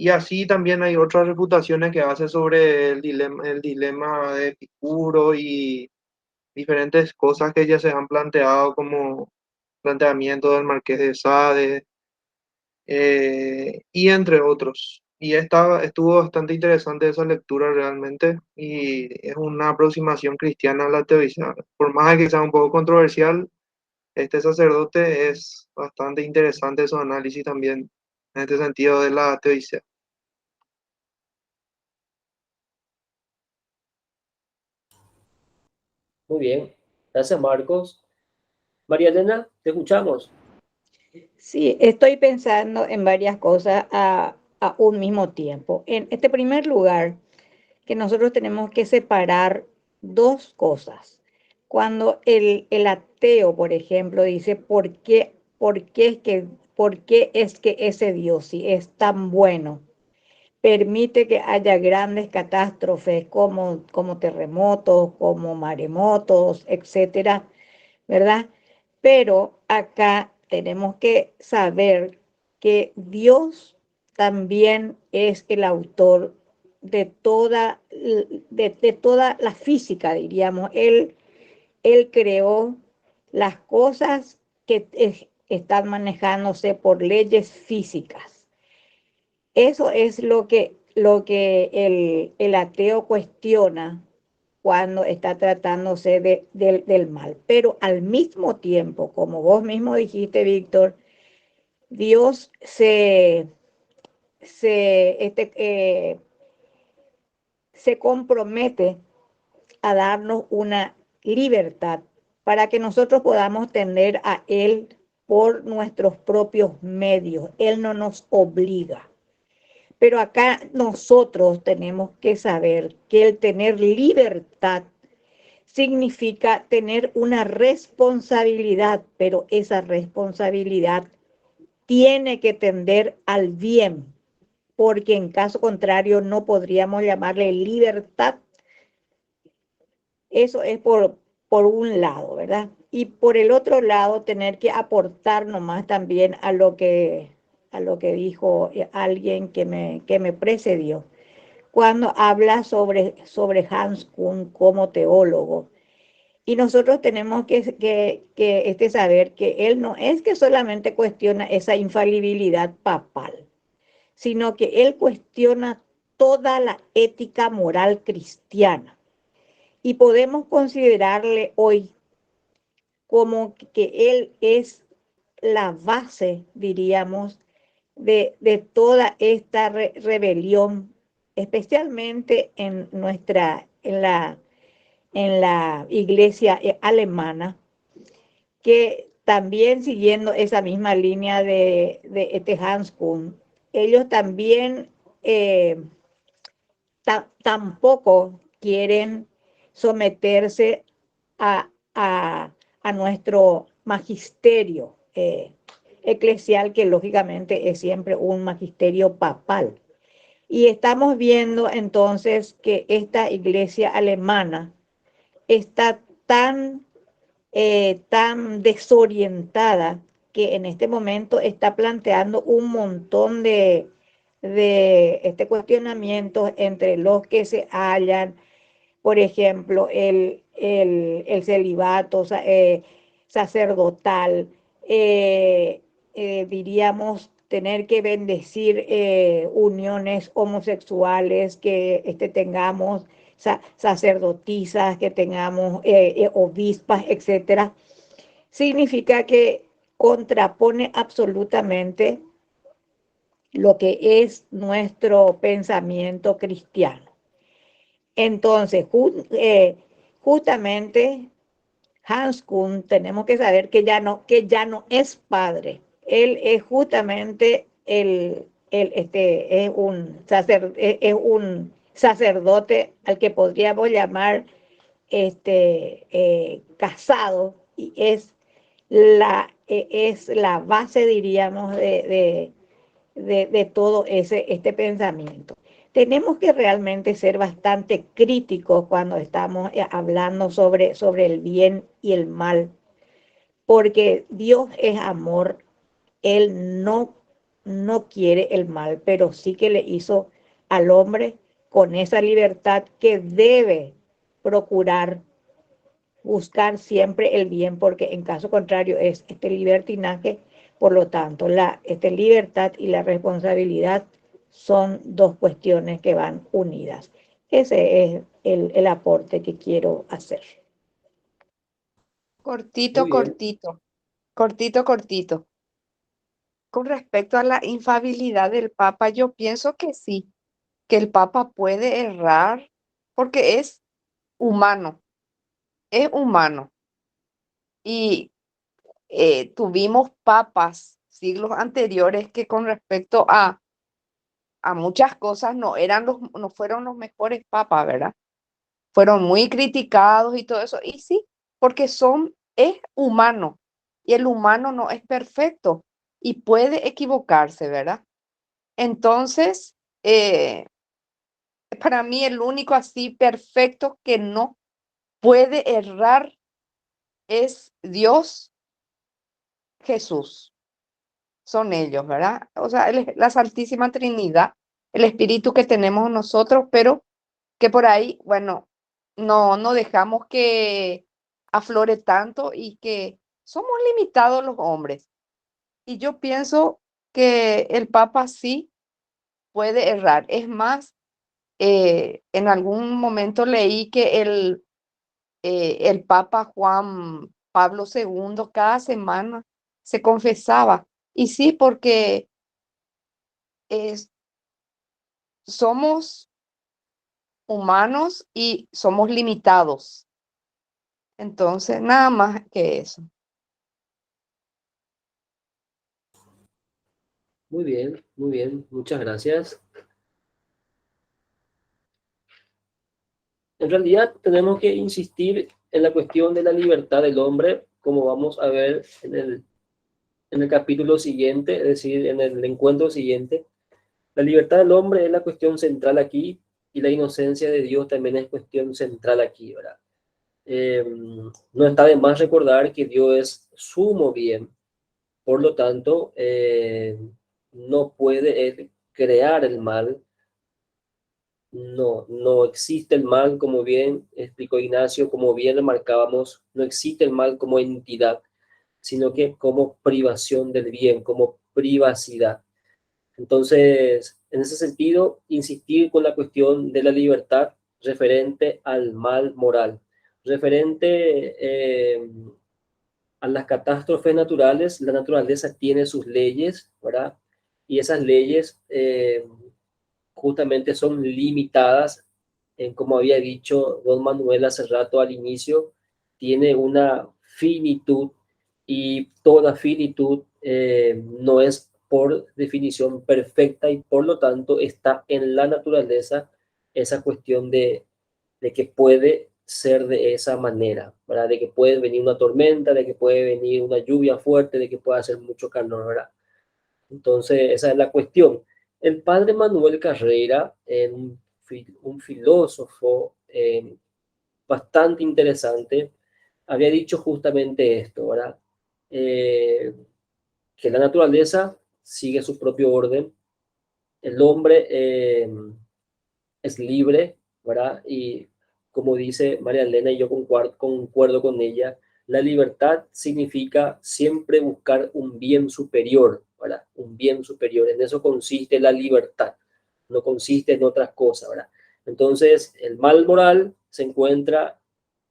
Y así también hay otras refutaciones que hace sobre el dilema de Epicuro y diferentes cosas que ya se han planteado como planteamiento del Marqués de Sade, y entre otros. Y estuvo bastante interesante esa lectura realmente y es una aproximación cristiana a la teoría. Por más que sea un poco controversial, este sacerdote es bastante interesante su análisis también en este sentido de la teoría. Muy bien. Gracias, Marcos. María Elena, te escuchamos. Sí, estoy pensando en varias cosas a un mismo tiempo. En este primer lugar, que nosotros tenemos que separar dos cosas. Cuando el ateo, por ejemplo, dice, ¿por qué es que ese Dios, si es tan bueno, permite que haya grandes catástrofes como terremotos, como maremotos, etcétera, ¿verdad? Pero acá tenemos que saber que Dios también es el autor de toda la física, diríamos. Él creó las cosas que están manejándose por leyes físicas. Eso es lo que el ateo cuestiona cuando está tratándose del mal. Pero al mismo tiempo, como vos mismo dijiste, Víctor, Dios se compromete a darnos una libertad para que nosotros podamos tender a Él por nuestros propios medios. Él no nos obliga. Pero acá nosotros tenemos que saber que el tener libertad significa tener una responsabilidad, pero esa responsabilidad tiene que tender al bien, porque en caso contrario no podríamos llamarle libertad. Eso es por un lado, ¿verdad? Y por el otro lado, tener que aportar nomás también a lo que dijo alguien que me precedió, cuando habla sobre Hans Kuhn como teólogo. Y nosotros tenemos que saber que él no es que solamente cuestiona esa infalibilidad papal, sino que él cuestiona toda la ética moral cristiana. Y podemos considerarle hoy como que él es la base, diríamos, de toda esta rebelión, especialmente en la iglesia alemana, que también siguiendo esa misma línea de este Hans Kuhn, ellos también tampoco quieren someterse a nuestro magisterio eclesial, que lógicamente es siempre un magisterio papal. Y estamos viendo entonces que esta iglesia alemana está tan desorientada que en este momento está planteando un montón de cuestionamientos entre los que se hallan, por ejemplo, el celibato sacerdotal, diríamos, tener que bendecir uniones homosexuales, que tengamos sacerdotisas, que tengamos obispas, etcétera. Significa que contrapone absolutamente lo que es nuestro pensamiento cristiano. Entonces, justamente Hans Kuhn, tenemos que saber que ya no es padre. Él es justamente es un sacerdote al que podríamos llamar casado, y es la base, diríamos, de todo este pensamiento. Tenemos que realmente ser bastante críticos cuando estamos hablando sobre el bien y el mal, porque Dios es amor. Él no no quiere el mal, pero sí que le hizo al hombre con esa libertad que debe procurar buscar siempre el bien, porque en caso contrario es este libertinaje. Por lo tanto, la libertad y la responsabilidad son dos cuestiones que van unidas. Ese es el aporte que quiero hacer. Cortito, Muy bien. cortito, cortito, cortito. Con respecto a la infalibilidad del Papa, yo pienso que sí, que el Papa puede errar porque es humano, es humano. Y tuvimos papas siglos anteriores que con respecto a muchas cosas no fueron los mejores papas, ¿verdad? Fueron muy criticados y todo eso. Y sí, porque es humano y el humano no es perfecto y puede equivocarse, ¿verdad? Entonces, para mí el único así perfecto que no puede errar es Dios, Jesús. Son ellos, ¿verdad? O sea, la Santísima Trinidad, el Espíritu que tenemos nosotros, pero que por ahí, bueno, no dejamos que aflore tanto y que somos limitados los hombres. Y yo pienso que el Papa sí puede errar. Es más, en algún momento leí que el Papa Juan Pablo II cada semana se confesaba. Y sí, porque es, somos humanos y somos limitados. Entonces, nada más que eso. Muy bien, muchas gracias. En realidad tenemos que insistir en la cuestión de la libertad del hombre, como vamos a ver en el capítulo siguiente, es decir, en el encuentro siguiente. La libertad del hombre es la cuestión central aquí y la inocencia de Dios también es cuestión central aquí, ¿verdad? No está de más recordar que Dios es sumo bien, por lo tanto, no puede él crear el mal. No existe el mal, como bien explicó Ignacio, como bien remarcábamos, no existe el mal como entidad, sino que como privación del bien, como privacidad. Entonces, en ese sentido, insistir con la cuestión de la libertad referente al mal moral, referente a las catástrofes naturales. La naturaleza tiene sus leyes, ¿verdad? Y esas leyes justamente son limitadas, como había dicho don Manuel hace rato al inicio, tiene una finitud y toda finitud no es por definición perfecta y por lo tanto está en la naturaleza esa cuestión de que puede ser de esa manera, ¿verdad? De que puede venir una tormenta, de que puede venir una lluvia fuerte, de que puede hacer mucho calor, ¿verdad? Entonces, esa es la cuestión. El padre Manuel Carrera, un filósofo bastante interesante, había dicho justamente esto, ¿verdad? Que la naturaleza sigue su propio orden, el hombre es libre, ¿verdad? Y como dice María Elena, y yo concuerdo con ella, la libertad significa siempre buscar un bien superior, ¿verdad? Un bien superior. En eso consiste la libertad, no consiste en otras cosas, ¿verdad? Entonces, el mal moral se encuentra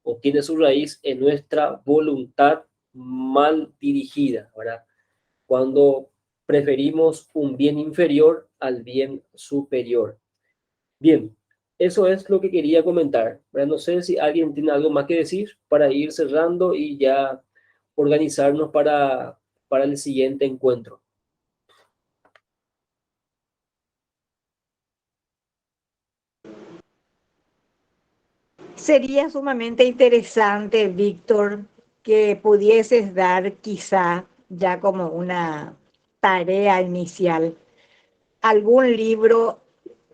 o tiene su raíz en nuestra voluntad mal dirigida, ¿verdad? Cuando preferimos un bien inferior al bien superior. Bien, eso es lo que quería comentar. ¿Verdad? No sé si alguien tiene algo más que decir para ir cerrando y ya organizarnos para el siguiente encuentro. Sería sumamente interesante, Víctor, que pudieses dar quizá ya como una tarea inicial algún libro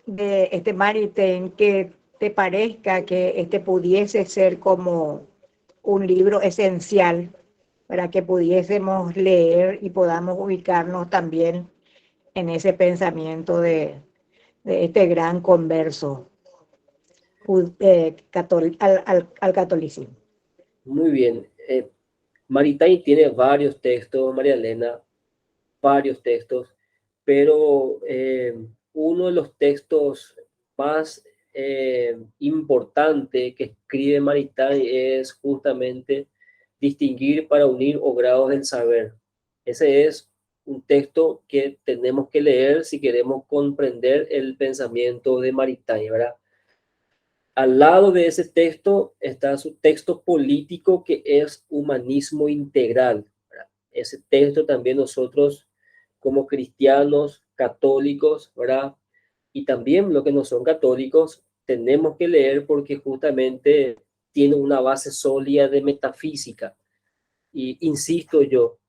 de Maritain que te parezca que pudiese ser como un libro esencial para que pudiésemos leer y podamos ubicarnos también en ese pensamiento de este gran converso al catolicismo. Muy bien. Maritain tiene varios textos, María Elena, varios textos, pero uno de los textos más importante que escribe Maritain es justamente distinguir para unir o grados del saber. Ese es un texto que tenemos que leer si queremos comprender el pensamiento de Maritain, ¿verdad? Al lado de ese texto está su texto político que es humanismo integral, ¿verdad? Ese texto también nosotros como cristianos, católicos, ¿verdad? Y también los que no son católicos, tenemos que leer porque justamente tiene una base sólida de metafísica. Y insisto yo,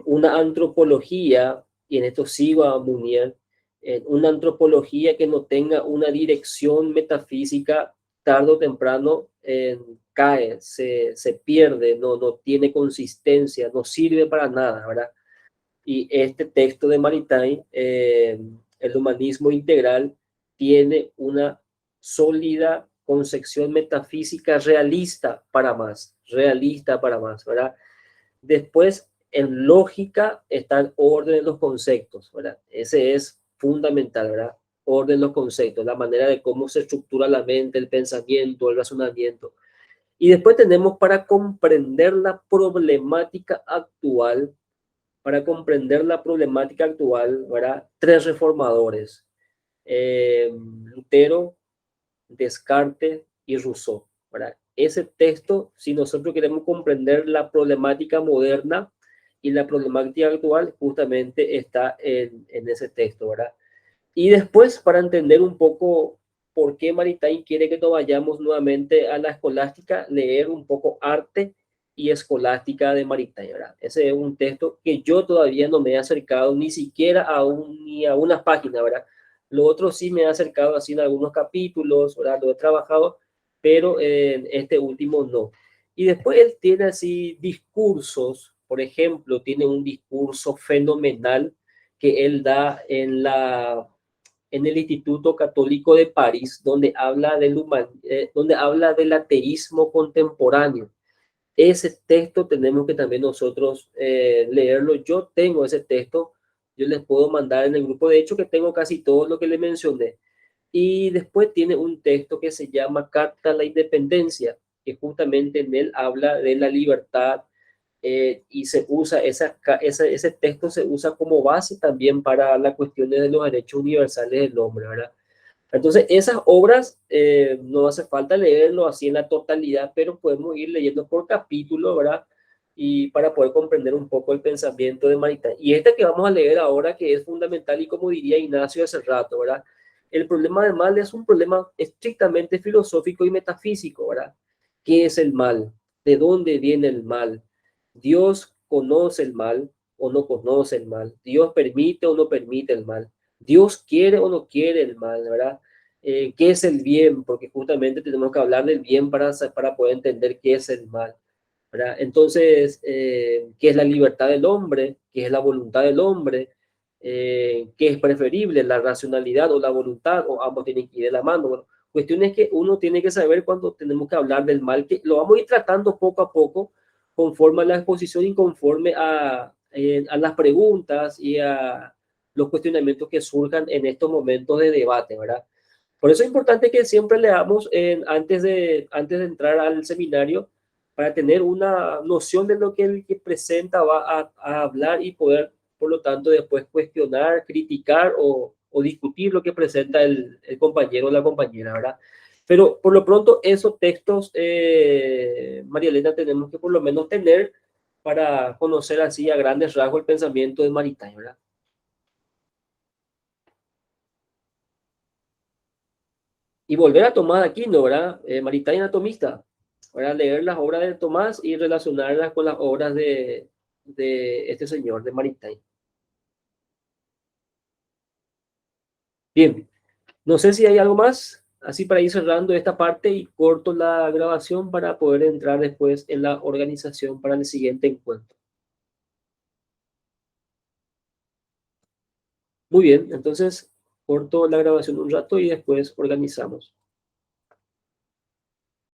una antropología, y en esto sigo a Munier, una antropología que no tenga una dirección metafísica, tarde o temprano cae, se pierde, no tiene consistencia, no sirve para nada, ¿verdad? Y este texto de Maritain, el humanismo integral, tiene una sólida concepción metafísica realista para más, ¿verdad? Después, en lógica está el orden de los conceptos, ¿verdad? Ese es fundamental, ¿verdad? Orden de los conceptos, la manera de cómo se estructura la mente, el pensamiento, el razonamiento. Y después tenemos para comprender la problemática actual, ¿verdad? Tres reformadores, Lutero, Descartes y Rousseau, ¿verdad? Ese texto, si nosotros queremos comprender la problemática moderna y la problemática actual, justamente está en ese texto, ¿verdad? Y después, para entender un poco por qué Maritain quiere que nos vayamos nuevamente a la escolástica, leer un poco Arte y Escolástica de Maritain, ¿verdad? Ese es un texto que yo todavía no me he acercado ni siquiera ni a unas páginas, ¿verdad? Lo otro sí me he acercado así en algunos capítulos, ¿verdad? Lo he trabajado, pero en este último no. Y después él tiene así discursos, por ejemplo, tiene un discurso fenomenal que él da en el Instituto Católico de París, donde habla del ateísmo contemporáneo. Ese texto tenemos que también nosotros leerlo. Yo tengo ese texto, yo les puedo mandar en el grupo, de hecho que tengo casi todo lo que le mencioné. Y después tiene un texto que se llama Carta a la Independencia, que justamente en él habla de la libertad, y se usa ese texto se usa como base también para las cuestiones de los derechos universales del hombre, ¿verdad? Entonces, esas obras no hace falta leerlo así en la totalidad, pero podemos ir leyendo por capítulo, ¿verdad? Y para poder comprender un poco el pensamiento de Maritain. Y este que vamos a leer ahora, que es fundamental, y como diría Ignacio hace rato, ¿verdad? El problema del mal es un problema estrictamente filosófico y metafísico, ¿verdad? ¿Qué es el mal? ¿De dónde viene el mal? ¿Dios conoce el mal o no conoce el mal? ¿Dios permite o no permite el mal? ¿Dios quiere o no quiere el mal, verdad? ¿Qué es el bien? Porque justamente tenemos que hablar del bien para poder entender qué es el mal, ¿verdad? Entonces, ¿qué es la libertad del hombre? ¿Qué es la voluntad del hombre? ¿Qué es preferible, la racionalidad o la voluntad? ¿O ambos tienen que ir de la mano? Bueno, cuestiones que uno tiene que saber cuando tenemos que hablar del mal, que lo vamos a ir tratando poco a poco, conforme a la exposición y conforme a las preguntas y a los cuestionamientos que surjan en estos momentos de debate, ¿verdad? Por eso es importante que siempre leamos antes de entrar al seminario para tener una noción de lo que el que presenta va a hablar y poder, por lo tanto, después cuestionar, criticar o discutir lo que presenta el compañero o la compañera, ¿verdad? Pero por lo pronto esos textos, María Elena, tenemos que por lo menos tener para conocer así a grandes rasgos el pensamiento de Maritain, ¿verdad? Y volver a Tomás de Aquino, ¿verdad? Maritain anatomista, para leer las obras de Tomás y relacionarlas con las obras de este señor, de Maritain. Bien, no sé si hay algo más, así para ir cerrando esta parte y corto la grabación para poder entrar después en la organización para el siguiente encuentro. Muy bien, entonces corto la grabación un rato y después organizamos.